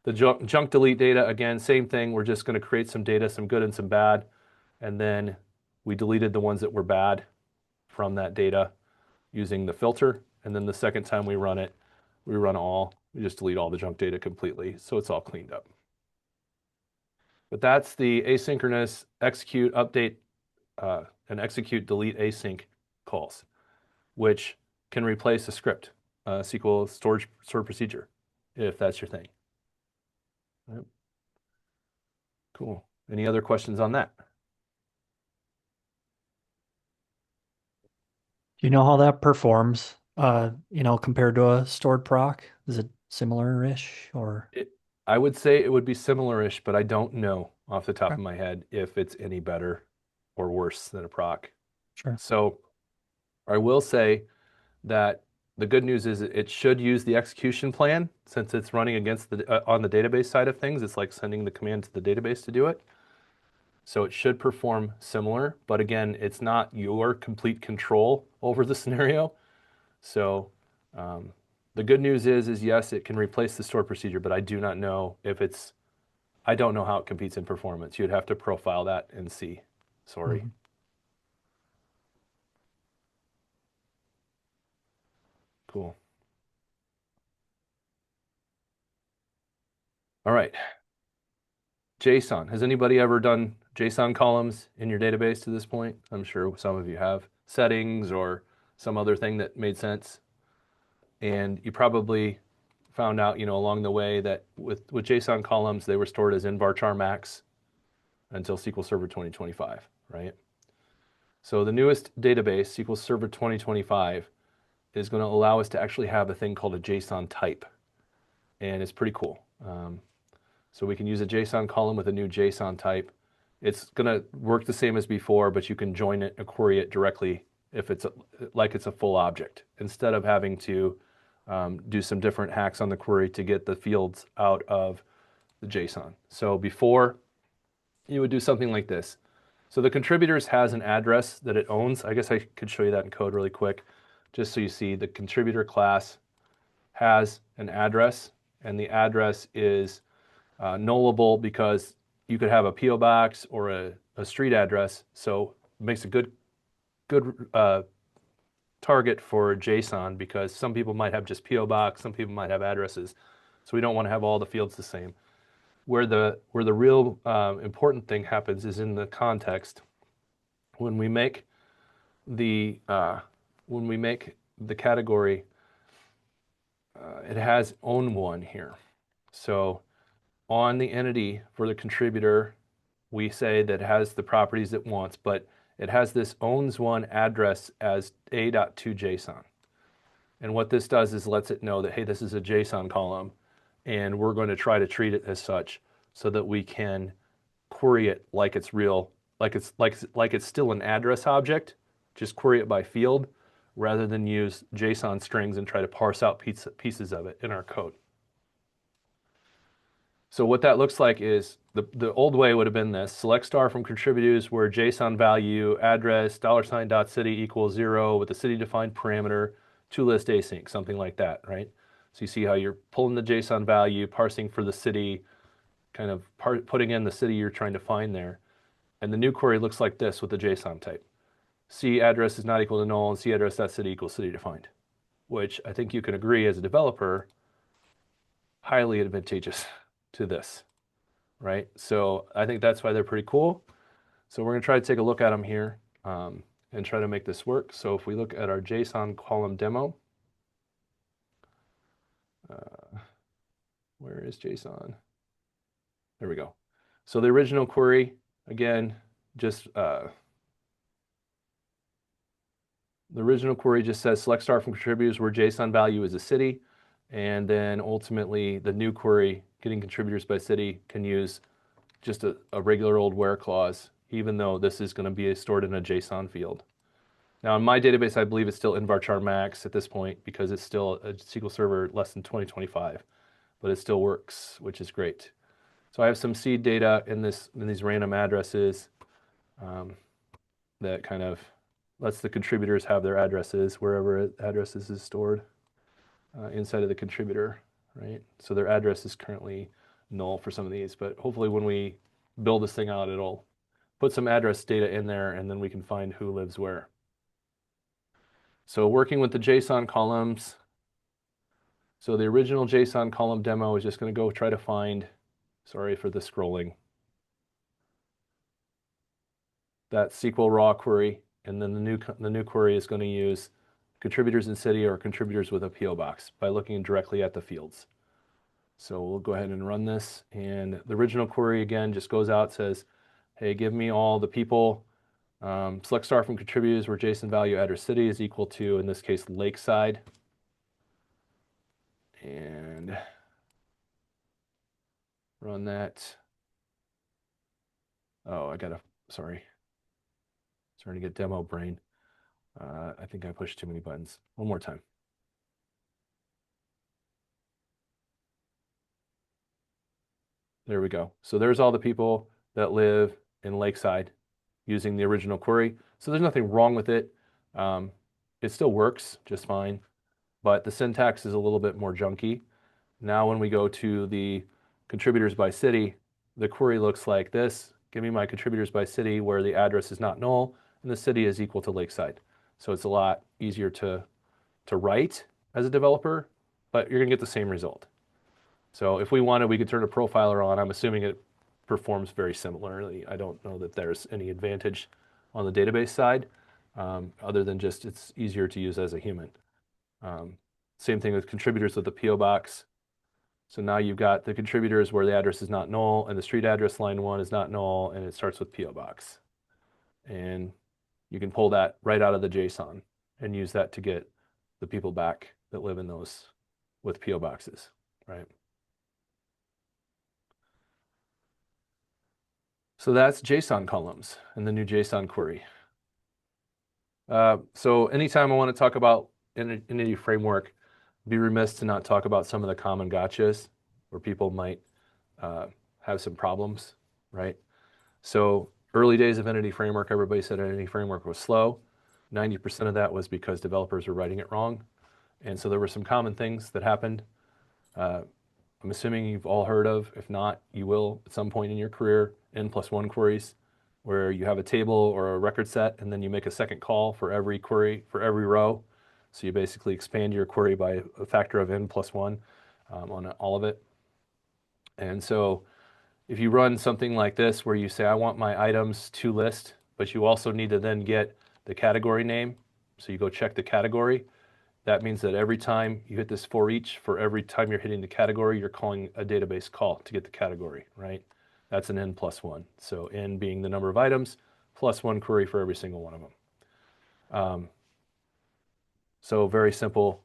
The junk delete data, again, same thing. We're just going to create some data, some good and some bad, and then we deleted the ones that were bad from that data using the filter. And then the second time we run it, we run all, we just delete all the junk data completely. So it's all cleaned up. But that's the asynchronous execute update and execute delete async calls, which can replace a script, SQL storage procedure, if that's your thing. Right. Cool. Any other questions on that? Do you know how that performs, compared to a stored proc? Is it similar-ish or? I would say it would be similar-ish, but I don't know off the top Okay. of my head if it's any better or worse than a proc. Sure. So I will say that the good news is it should use the execution plan since it's running against on the database side of things. It's like sending the command to the database to do it. So it should perform similar, but again, it's not your complete control over the scenario. So the good news is yes, it can replace the stored procedure, but I do not know if I don't know how it competes in performance. You'd have to profile that and see. Sorry. Mhm. Cool. All right. JSON. Has anybody ever done JSON columns in your database to this point? I'm sure some of you have. Settings or some other thing that made sense. And you probably found out, along the way that with JSON columns, they were stored as in varchar max until SQL Server 2025, right? So the newest database, SQL Server 2025, is going to allow us to actually have a thing called a JSON type. And it's pretty cool. So we can use a JSON column with a new JSON type. It's going to work the same as before, but you can join it and query it directly if it's like it's a full object, instead of having to do some different hacks on the query to get the fields out of the JSON. So before, you would do something like this. So the contributors has an address that it owns. I guess I could show you that in code really quick, just so you see the contributor class has an address, and the address is nullable because you could have a PO box or a street address. So it makes a good target for JSON because some people might have just PO box, some people might have addresses. So we don't want to have all the fields the same. Where the real important thing happens is in the context. When we make the category, it has own one here. So on the entity for the contributor, we say that it has the properties it wants, but it has this owns one address as a.2JSON. And what this does is lets it know that, hey, this is a JSON column, and we're going to try to treat it as such so that we can query it like it's real, like it's still an address object, just query it by field, rather than use JSON strings and try to parse out pieces of it in our code. So what that looks like is the old way would have been this: select star from contributors where JSON value address $.city equals 0 with the city defined parameter to list async, something like that, right? So you see how you're pulling the JSON value, parsing for the city, kind of putting in the city you're trying to find there. And the new query looks like this with the JSON type. C address is not equal to null and C address.city equals city defined, which I think you can agree as a developer, highly advantageous to this, right? So I think that's why they're pretty cool. So we're going to try to take a look at them here. and try to make this work. So if we look at our JSON column demo, where is JSON? There we go. So the original query, again, just the original query just says select star from contributors where JSON value is a city. And then ultimately the new query, getting contributors by city, can use just a regular old where clause, even though this is going to be stored in a JSON field. Now in my database, I believe it's still in varchar max at this point because it's still a SQL Server less than 2025, but it still works, which is great. So I have some seed data in these random addresses that kind of lets the contributors have their addresses wherever addresses is stored inside of the contributor, right? So their address is currently null for some of these, but hopefully when we build this thing out, it'll put some address data in there and then we can find who lives where. So working with the JSON columns, so the original JSON column demo is just going to go try to find, sorry for the scrolling, that SQL raw query, and then the new query is going to use contributors in city or contributors with a PO box by looking directly at the fields. So we'll go ahead and run this, and the original query again just goes out, says, hey, give me all the people, select star from contributors where JSON value address city is equal to, in this case, Lakeside. And run that. Oh, sorry. Starting to get demo brain. I think I pushed too many buttons. One more time. There we go. So there's all the people that live in Lakeside using the original query. So there's nothing wrong with it. It still works just fine, but the syntax is a little bit more junky. Now when we go to the contributors by city, the query looks like this. Give me my contributors by city where the address is not null and the city is equal to Lakeside. So it's a lot easier to write as a developer, but you're gonna get the same result. So if we wanted, we could turn a profiler on. I'm assuming it performs very similarly. I don't know that there's any advantage on the database side, other than just it's easier to use as a human. Same thing with contributors with the PO box. So now you've got the contributors where the address is not null and the street address line 1 is not null and it starts with PO box. And you can pull that right out of the JSON and use that to get the people back that live in those with PO boxes, right? So that's JSON columns and the new JSON query. So anytime I want to talk about Entity Framework, be remiss to not talk about some of the common gotchas where people might have some problems, right? So early days of Entity Framework, everybody said Entity Framework was slow. 90% of that was because developers were writing it wrong. And so there were some common things that happened. I'm assuming you've all heard of, if not, you will at some point in your career, N+1 queries, where you have a table or a record set, and then you make a second call for every query, for every row. So you basically expand your query by a factor of N+1 on all of it. And so if you run something like this, where you say, I want my items to list, but you also need to then get the category name. So you go check the category. That means that every time you hit this for each, for every time you're hitting the category, you're calling a database call to get the category, right? That's an N+1. So N being the number of items, plus 1 query for every single one of them. So very simple,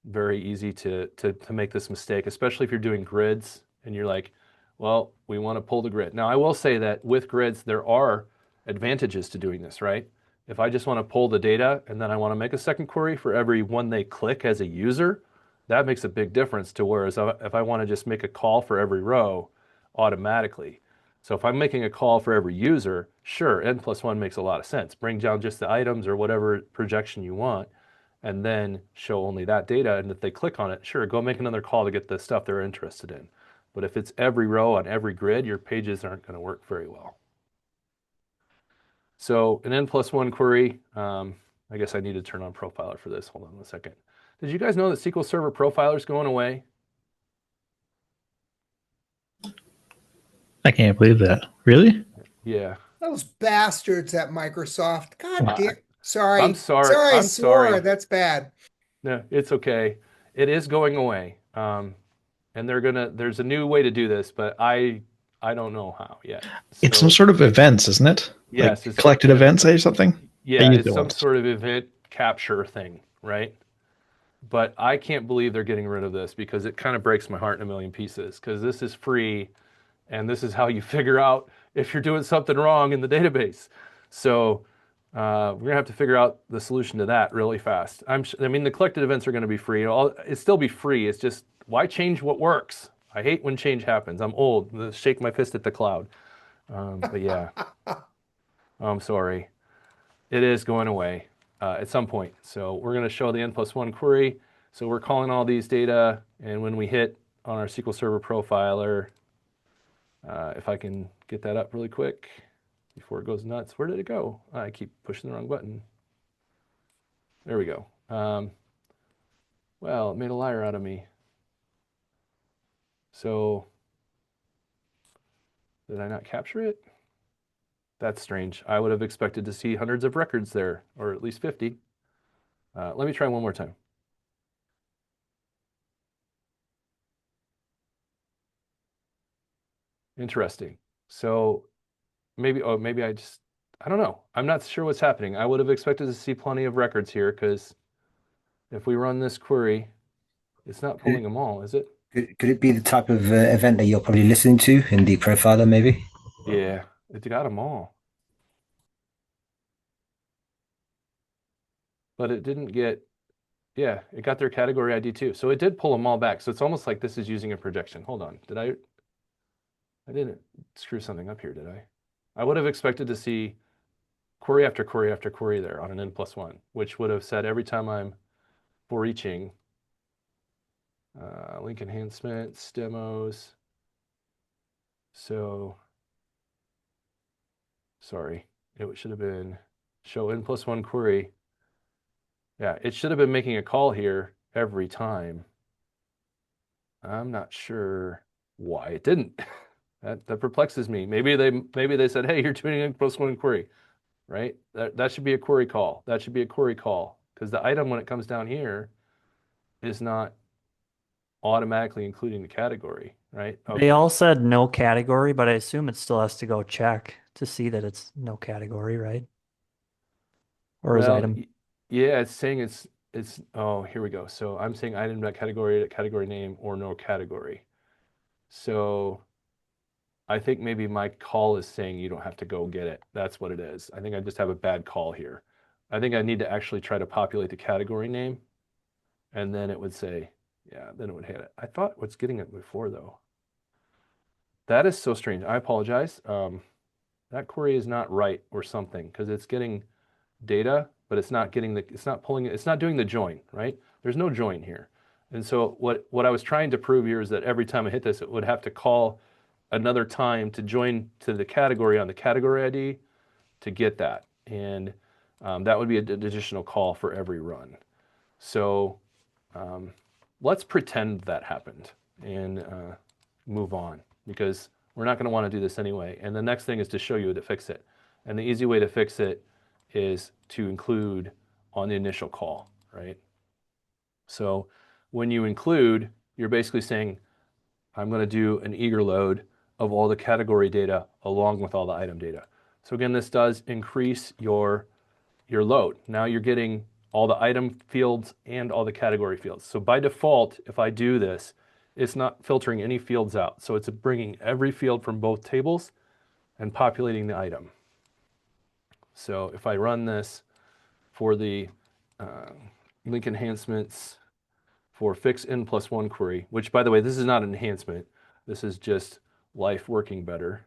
very easy to make this mistake, especially if you're doing grids and you're like, well, we want to pull the grid. Now, I will say that with grids, there are advantages to doing this, right? If I just want to pull the data and then I want to make a second query for every one they click as a user, that makes a big difference to whereas if I want to just make a call for every row automatically. So if I'm making a call for every user, sure, N+1 makes a lot of sense. Bring down just the items or whatever projection you want, and then show only that data. And if they click on it, sure, go make another call to get the stuff they're interested in. But if it's every row on every grid, your pages aren't going to work very well. So an N+1 query, I guess I need to turn on Profiler for this. Hold on one second. Did you guys know that SQL Server Profiler is going away? I can't believe that. Really? Yeah. Those bastards at Microsoft. God I, damn. Sorry. I'm sorry. Sorry, I I'm swore. sorry. That's bad. No, it's okay. It is going away. And there's a new way to do this, but I don't know how yet. It's some So sort of events, isn't it? yes, Like collected events or something? I yeah, used it's it some once. sort of event capture thing, right? But I can't believe they're getting rid of this because it kind of breaks my heart in a million pieces because this is free and this is how you figure out if you're doing something wrong in the database. So we're gonna have to figure out the solution to that really fast. I mean, the collected events are gonna be free. It'll still be free. It's just why change what works? I hate when change happens. I'm old. Shake my fist at the cloud. But yeah, I'm sorry. It is going away at some point. So we're going to show the n+1 query. So we're calling all these data, and when we hit on our SQL Server profiler, if I can get that up really quick before it goes nuts. Where did it go? I keep pushing the wrong button. There we go. Well, it made a liar out of me. So did I not capture it? That's strange. I would have expected to see hundreds of records there, or at least 50. Let me try one more time. Interesting. So maybe, oh, maybe I don't know. I'm not sure what's happening. I would have expected to see plenty of records here because if we run this query, it's not pulling them all, is it? Could it be the type of event that you're probably listening to in the profiler, maybe? Yeah, it got them all. But it didn't get, yeah, it got their category ID too. So it did pull them all back. So it's almost like this is using a projection. Hold on. I didn't screw something up here, did I? I would have expected to see query after query after query there on an n+1, which would have said every time I'm for eaching link enhancements, demos. So, sorry, it should have been show n+1 query. Yeah, it should have been making a call here every time. I'm not sure why it didn't. That perplexes me. Maybe they said, hey, you're doing n+1 query, right? That should be a query call. That should be a query call because the item when it comes down here is not automatically including the category, right? Okay. They all said no category, but I assume it still has to go check to see that it's no category, right? Or is Well, item. yeah, it's saying it's oh, here we go. So I'm saying item dot category name or no category. So I think maybe my call is saying you don't have to go get it. That's what it is. I think I just have a bad call here. I think I need to actually try to populate the category name and then it would say, yeah, then it would hit it. I thought it was getting it before though. That is so strange. I apologize. That query is not right or something because it's getting data, but it's not getting it's not pulling it, it's not doing the join, right? There's no join here. And so what I was trying to prove here is that every time I hit this, it would have to call another time to join to the category on the category ID to get that. And that would be an additional call for every run. So let's pretend that happened and move on because we're not going to want to do this anyway. And the next thing is to show you how to fix it. And the easy way to fix it is to include on the initial call, right? So when you include, you're basically saying, I'm going to do an eager load of all the category data along with all the item data. So again, this does increase your load. Now you're getting all the item fields and all the category fields. So by default, if I do this, it's not filtering any fields out. So it's bringing every field from both tables and populating the item. So if I run this for the link enhancements for fix n+1 query, which by the way, this is not an enhancement. This is just life working better.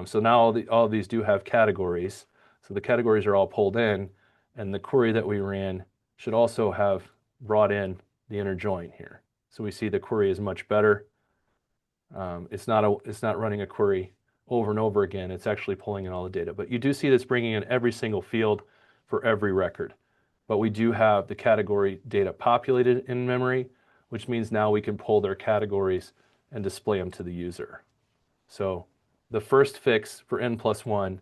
So now all of these do have categories. So the categories are all pulled in and the query that we ran should also have brought in the inner join here. So we see the query is much better. It's not running a query over and over again. It's actually pulling in all the data. But you do see this bringing in every single field for every record. But we do have the category data populated in memory, which means now we can pull their categories and display them to the user. So the first fix for n+1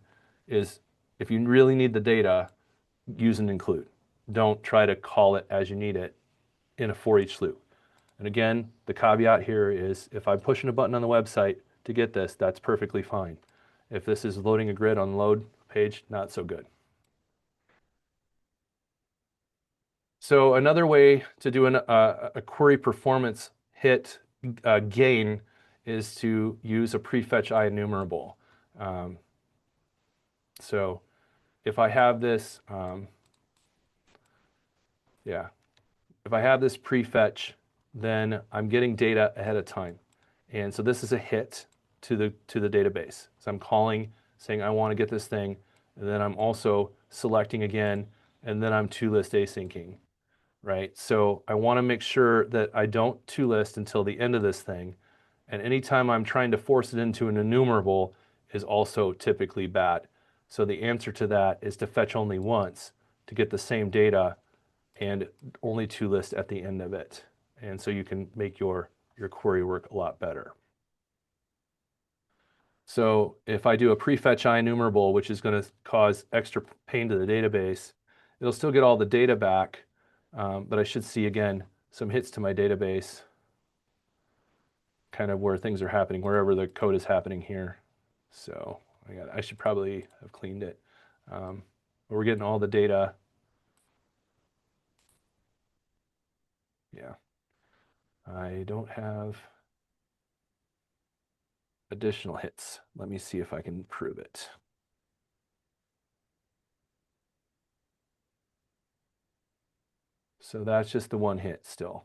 is if you really need the data, use an include. Don't try to call it as you need it in a for each loop. And again, the caveat here is if I'm pushing a button on the website to get this, that's perfectly fine. If this is loading a grid on load page, not so good. So another way to do a query performance hit gain is to use a prefetch IEnumerable. So if I have this, if I have this prefetch, then I'm getting data ahead of time. And so this is a hit to the database. So I'm calling, saying I want to get this thing, and then I'm also selecting again, and then I'm to-list asyncing, right? So I want to make sure that I don't to-list until the end of this thing. And anytime I'm trying to force it into an enumerable is also typically bad. So the answer to that is to fetch only once to get the same data and only to-list at the end of it. And so you can make your query work a lot better. So if I do a prefetch IEnumerable, which is going to cause extra pain to the database, it'll still get all the data back, but I should see, again, some hits to my database, kind of where things are happening, wherever the code is happening here. So I should probably have cleaned it. But we're getting all the data. Yeah. I don't have additional hits. Let me see if I can prove it. So that's just the one hit still.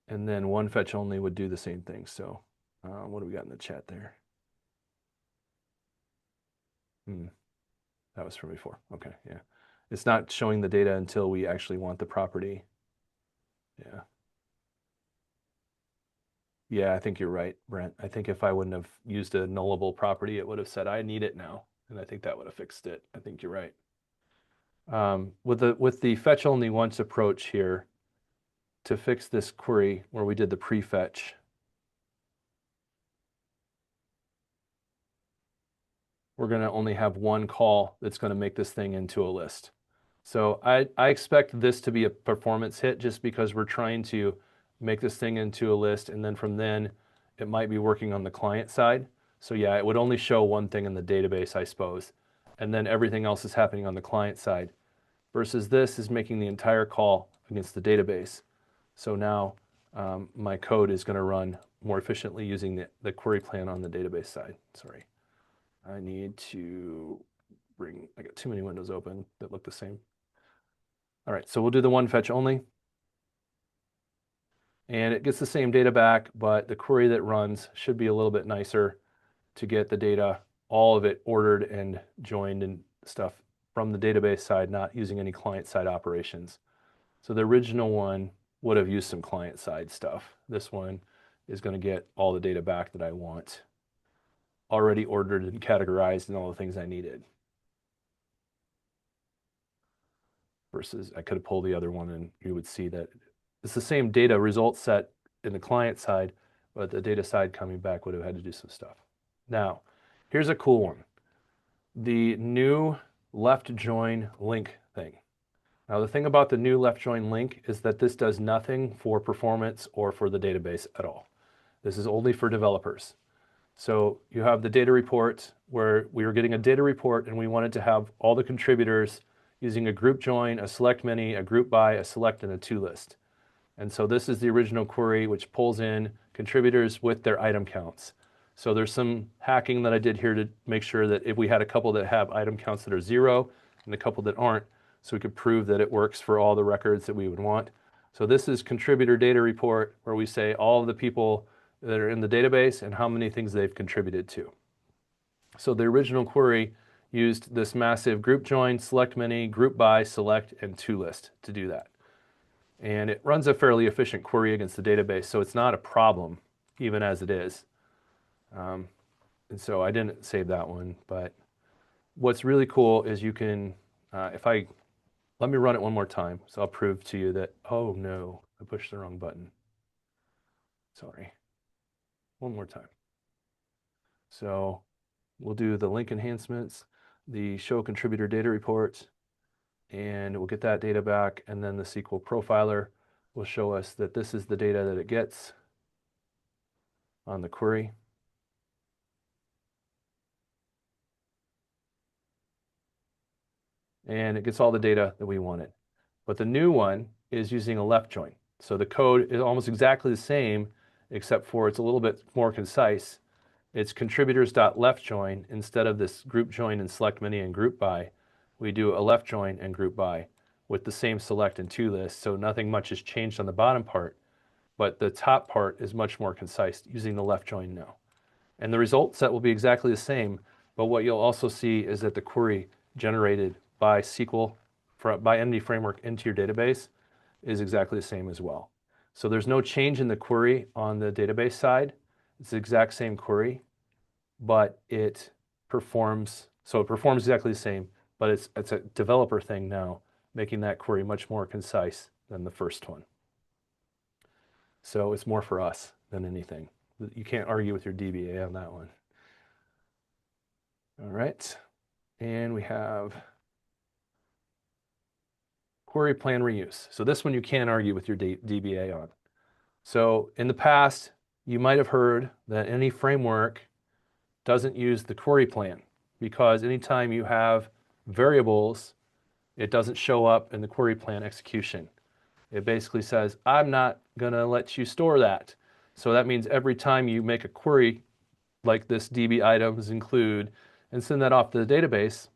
And then one fetch only would do the same thing. So what do we got in the chat there? That was from before. Okay, yeah. It's not showing the data until we actually want the property. Yeah. Yeah, I think you're right, Brent. I think if I wouldn't have used a nullable property, it would have said, I need it now. And I think that would have fixed it. I think you're right. With the fetch only once approach here, to fix this query where we did the prefetch, we're going to only have one call that's going to make this thing into a list. So I expect this to be a performance hit just because we're trying to make this thing into a list, and then from then it might be working on the client side. So yeah, it would only show one thing in the database, I suppose, and then everything else is happening on the client side, versus this is making the entire call against the database. So now my code is going to run more efficiently using the query plan on the database side. Sorry. I need to I got too many windows open that look the same. All right, so we'll do the one fetch only. And it gets the same data back, but the query that runs should be a little bit nicer to get the data, all of it ordered and joined and stuff from the database side, not using any client-side operations. So the original one would have used some client-side stuff. This one is going to get all the data back that I want, already ordered and categorized and all the things I needed. Versus I could have pulled the other one and you would see that it's the same data result set in the client side, but the data side coming back would have had to do some stuff. Now, here's a cool one. The new left join link thing. Now, the thing about the new left join link is that this does nothing for performance or for the database at all. This is only for developers. So you have the data report where we were getting a data report and we wanted to have all the contributors using a group join, a select many, a group by, a select, and a to list. And so this is the original query which pulls in contributors with their item counts. So there's some hacking that I did here to make sure that if we had a couple that have item counts that are 0 and a couple that aren't, so we could prove that it works for all the records that we would want. So this is contributor data report where we say all of the people that are in the database and how many things they've contributed to. So the original query used this massive group join, select many, group by, select, and to list to do that. And it runs a fairly efficient query against the database, so it's not a problem, even as it is. And so I didn't save that one, but what's really cool is you can, let me run it one more time, so I'll prove to you that, oh no, I pushed the wrong button. Sorry. One more time. So we'll do the link enhancements, the show contributor data report, and we'll get that data back, and then the SQL profiler will show us that this is the data that it gets on the query. And it gets all the data that we wanted. But the new one is using a left join. So the code is almost exactly the same, except for it's a little bit more concise. It's contributors.left join instead of this group join and select many and group by. We do a left join and group by with the same select and to list. So nothing much has changed on the bottom part, but the top part is much more concise using the left join now. And the result set will be exactly the same, but what you'll also see is that the query generated by SQL, by MD Framework into your database is exactly the same as well. So there's no change in the query on the database side. It's the exact same query, but it performs exactly the same, but it's a developer thing now, making that query much more concise than the first one. So it's more for us than anything. You can't argue with your DBA on that one. All right, and we have query plan reuse. So this one you can't argue with your DBA on. So in the past, you might have heard that any framework doesn't use the query plan because anytime you have variables, it doesn't show up in the query plan execution. It basically says, I'm not gonna let you store that. So that means every time you make a query like this DB items include and send that off to the database,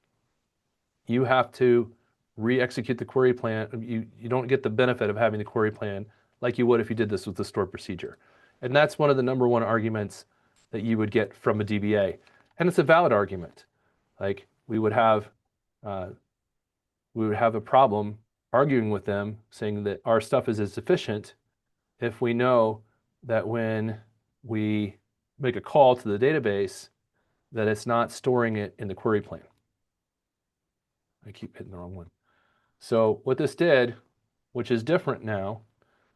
you have to re-execute the query plan. You don't get the benefit of having the query plan like you would if you did this with the stored procedure. And that's one of the number one arguments that you would get from a DBA. And it's a valid argument. Like we would have a problem arguing with them saying that our stuff is insufficient if we know that when we make a call to the database that it's not storing it in the query plan. I keep hitting the wrong one. So what this did, which is different now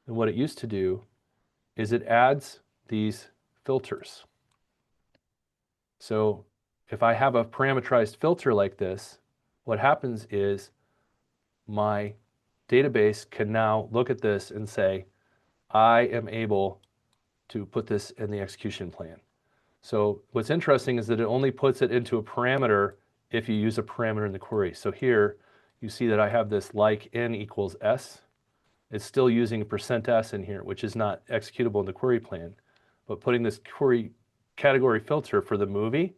than what it used to do, is it adds these filters. So if I have a parameterized filter like this, what happens is my database can now look at this and say, I am able to put this in the execution plan. So what's interesting is that it only puts it into a parameter if you use a parameter in the query. So here you see that I have this like n equals s. It's still using a %s in here, which is not executable in the query plan. But putting this query category filter for the movie,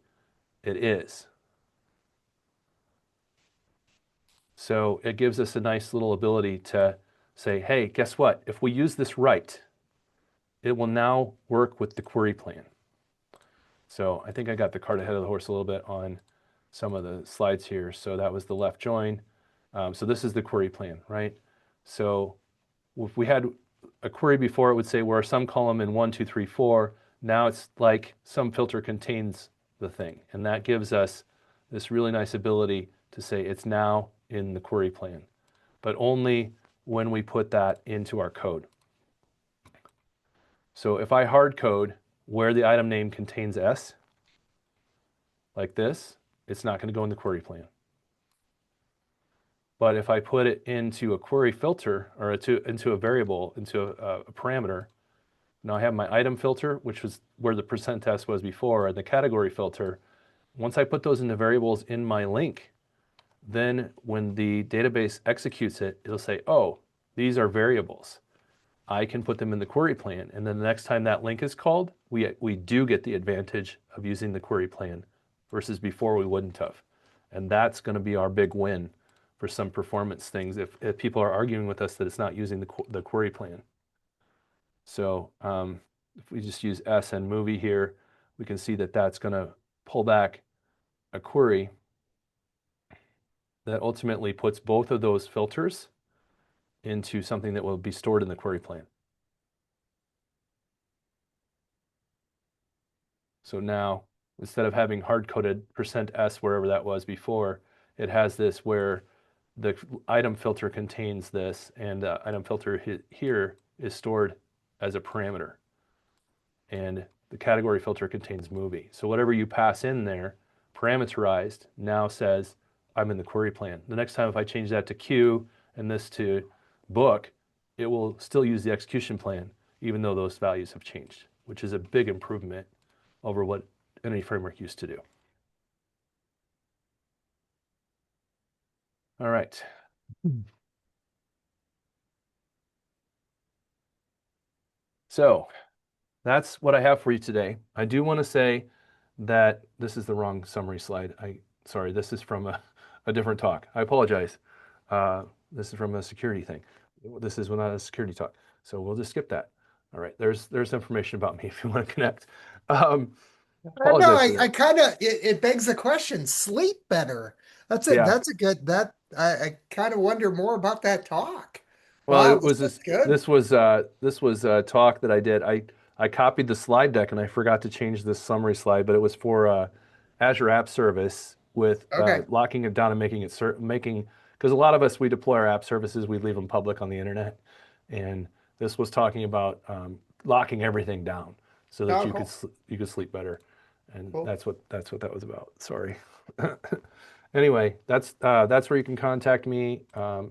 it is. So it gives us a nice little ability to say, hey, guess what? If we use this right, it will now work with the query plan. So I think I got the cart ahead of the horse a little bit on some of the slides here. So that was the left join. So this is the query plan, right? So if we had a query before, it would say where some column in 1, 2, 3, 4. Now it's like some filter contains the thing. And that gives us this really nice ability to say it's now in the query plan, but only when we put that into our code. So if I hard code where the item name contains S, like this, it's not going to go in the query plan. But if I put it into a query filter or into a variable, into a parameter, now I have my item filter, which was where the %s was before, and the category filter. Once I put those into variables in my link, then when the database executes it, it'll say, oh, these are variables. I can put them in the query plan. And then the next time that link is called, we do get the advantage of using the query plan versus before we wouldn't have. And that's going to be our big win for some performance things if people are arguing with us that it's not using the query plan. So if we just use S and movie here, we can see that that's going to pull back a query that ultimately puts both of those filters into something that will be stored in the query plan. So now, instead of having hard-coded %s wherever that was before, it has this where the item filter contains this, and the item filter here is stored as a parameter. And the category filter contains movie. So whatever you pass in there parameterized now says I'm in the query plan. The next time if I change that to queue and this to book, it will still use the execution plan, even though those values have changed, which is a big improvement over what any framework used to do. All right. So that's what I have for you today. I do want to say that this is the wrong summary slide. Sorry, this is from a different talk. I apologize. This is from a security thing. This is not a security talk. So we'll just skip that. All right, there's information about me if you want to connect. No, Apologize for I that. kind of it begs the question, sleep better. That's it. Yeah. That's a good I kind of wonder more about that talk. Well, Wow, it was that's good. this was a talk that I did. I copied the slide deck and I forgot to change this summary slide, but it was for Azure App Service with Okay. locking it down and making it because a lot of us we deploy our app services, we leave them public on the internet, and this was talking about locking everything down so that Oh, you cool. could sleep better, and Cool. that's what that was about. Sorry. Anyway, that's where you can contact me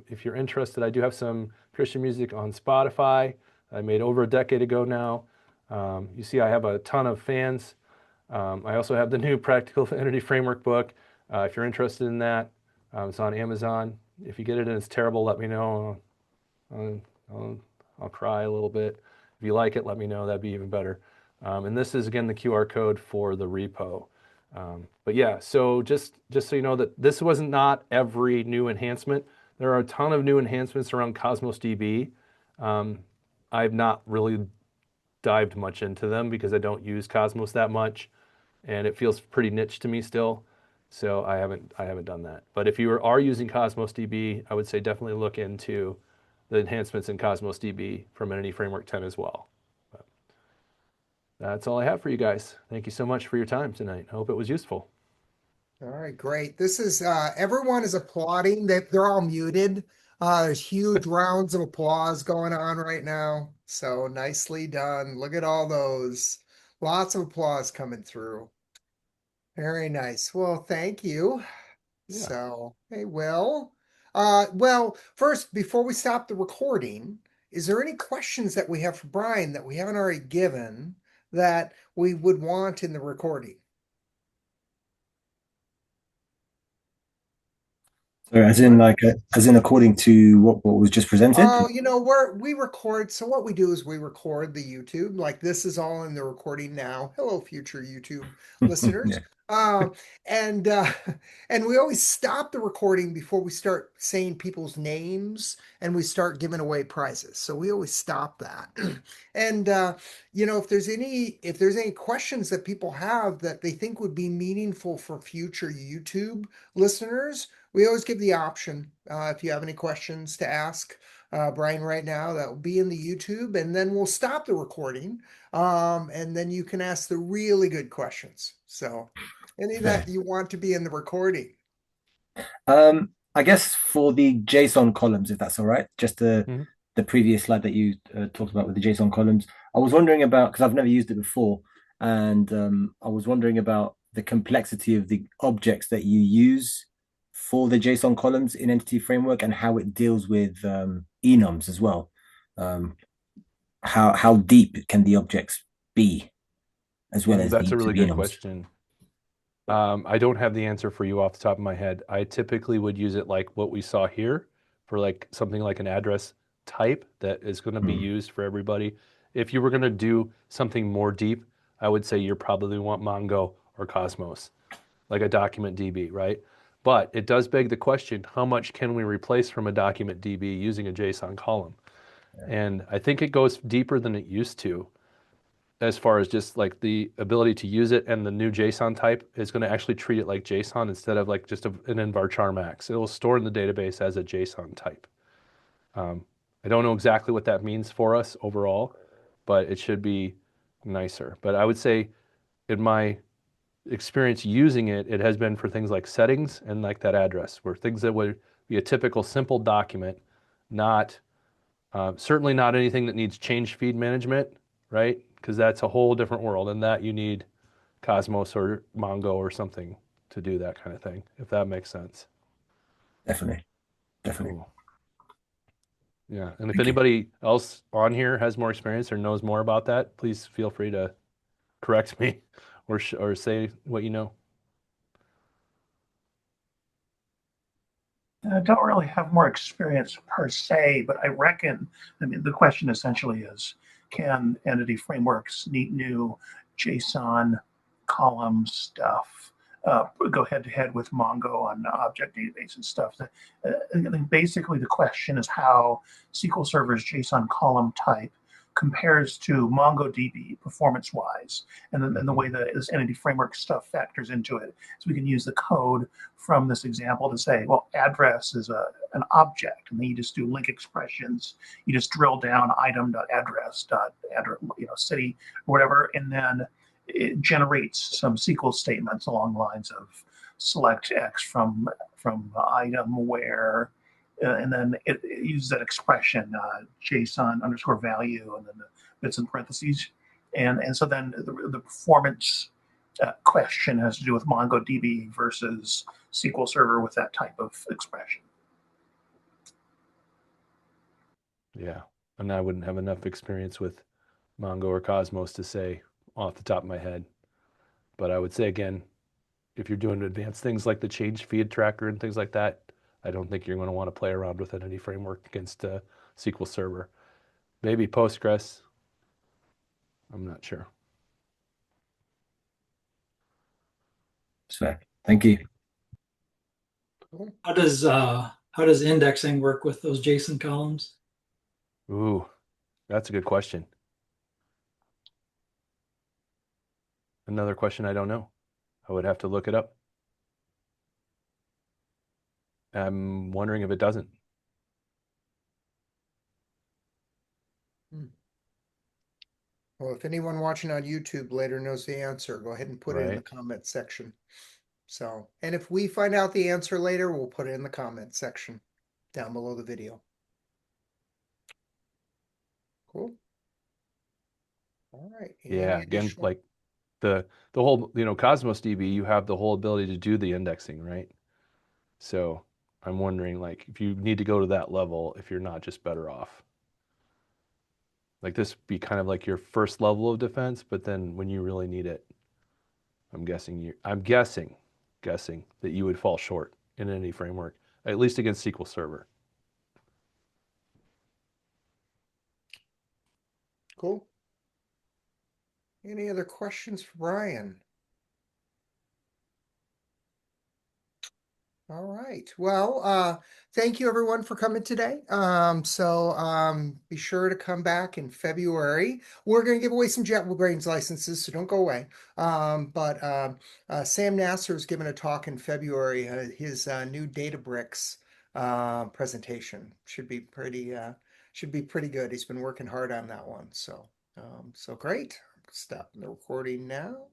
if you're interested. I do have some Christian music on Spotify. I made over a decade ago now. You see, I have a ton of fans. I also have the new Practical Entity Framework book. If you're interested in that, it's on Amazon. If you get it and it's terrible, let me know. I'll cry a little bit. If you like it, let me know. That'd be even better. And this is, again, the QR code for the repo. But yeah, so just so you know that this wasn't not every new enhancement. There are a ton of new enhancements around Cosmos DB. I've not really dived much into them because I don't use Cosmos that much, and it feels pretty niche to me still. So I haven't done that. But if you are using Cosmos DB, I would say definitely look into the enhancements in Cosmos DB from Entity Framework 10 as well. But that's all I have for you guys. Thank you so much for your time tonight. I hope it was useful. All right, great. This is everyone is applauding. They're all muted. There's huge rounds of applause going on right now. So nicely done. Look at all those. Lots of applause coming through. Very nice. Well, thank you. Yeah. So, hey, Will. Well, first, before we stop the recording, is there any questions that we have for Brian that we haven't already given that we would want in the recording? So as in according to what was just presented? Oh, we record. So what we do is we record the YouTube. Like this is all in the recording now. Hello, future YouTube listeners. Yeah. And and we always stop the recording before we start saying people's names and we start giving away prizes. So we always stop that. And if there's any questions that people have that they think would be meaningful for future YouTube listeners, we always give the option. If you have any questions to ask Brian right now, that will be in the YouTube, and then we'll stop the recording, and then you can ask the really good questions. So, any that you want to be in the recording. I guess for the JSON columns, if that's all right, just the previous slide that you talked about with the JSON columns. I was wondering about, because I've never used it before, and I was wondering about the complexity of the objects that you use for the JSON columns in Entity Framework and how it deals with enums as well. How deep can the objects be, as well as that's the a really good enums? question. I don't have the answer for you off the top of my head. I typically would use it like what we saw here for like something like an address type that is going to be used for everybody. If you were going to do something more deep, I would say you probably want Mongo or Cosmos, like a document DB, right? But it does beg the question, how much can we replace from a document DB using a JSON column? And I think it goes deeper than it used to, as far as just like the ability to use it, and the new JSON type is going to actually treat it like JSON instead of like just an varchar max. It will store in the database as a JSON type. I don't know exactly what that means for us overall, but it should be nicer. But I would say in my experience using it, it has been for things like settings and like that address, where things that would be a typical simple document, not certainly not anything that needs change feed management, right? Because that's a whole different world, and that you need Cosmos or Mongo or something to do that kind of thing, if that makes sense. Definitely. Cool. Yeah, and if Thank you. anybody else on here has more experience or knows more about that, please feel free to correct me or say what you know. I don't really have more experience per se, but I reckon, I mean, the question essentially is, can entity frameworks, neat new JSON column stuff, go head to head with Mongo on object database and stuff? I think basically the question is how SQL Server's JSON column type compares to MongoDB performance-wise, and then the way that this entity framework stuff factors into it. So we can use the code from this example to say, well, address is an object, and then you just do link expressions. You just drill down item.address, city, or whatever, and then it generates some SQL statements along the lines of select X from item where, and then it uses that expression, JSON underscore value, and then the bits in parentheses. And so then the performance question has to do with MongoDB versus SQL Server with that type of expression. Yeah, and I wouldn't have enough experience with Mongo or Cosmos to say off the top of my head. But I would say again, if you're doing advanced things like the change feed tracker and things like that, I don't think you're going to want to play around with entity framework against SQL Server. Maybe Postgres. I'm not sure. That's fair. Thank you. How does indexing work with those JSON columns? Ooh, that's a good question. Another question I don't know. I would have to look it up. I'm wondering if it doesn't. Well, if anyone watching on YouTube later knows the answer, go ahead and put it in the Right. comment section. So, and if we find out the answer later, we'll put it in the comment section down below the video. Cool. All right. Any Yeah, again, additional- like the whole, Cosmos DB, you have the whole ability to do the indexing, right? So I'm wondering, like, if you need to go to that level, if you're not just better off. Like this be kind of like your first level of defense, but then when you really need it, I'm guessing that you would fall short in any framework, at least against SQL Server. Cool. Any other questions for Brian? All right. Well, thank you everyone for coming today. Be sure to come back in February. We're going to give away some JetBrains licenses, so don't go away. Sam Nasser is giving a talk in February. His new Databricks presentation should be pretty good. He's been working hard on that one. So great. Stop the recording now.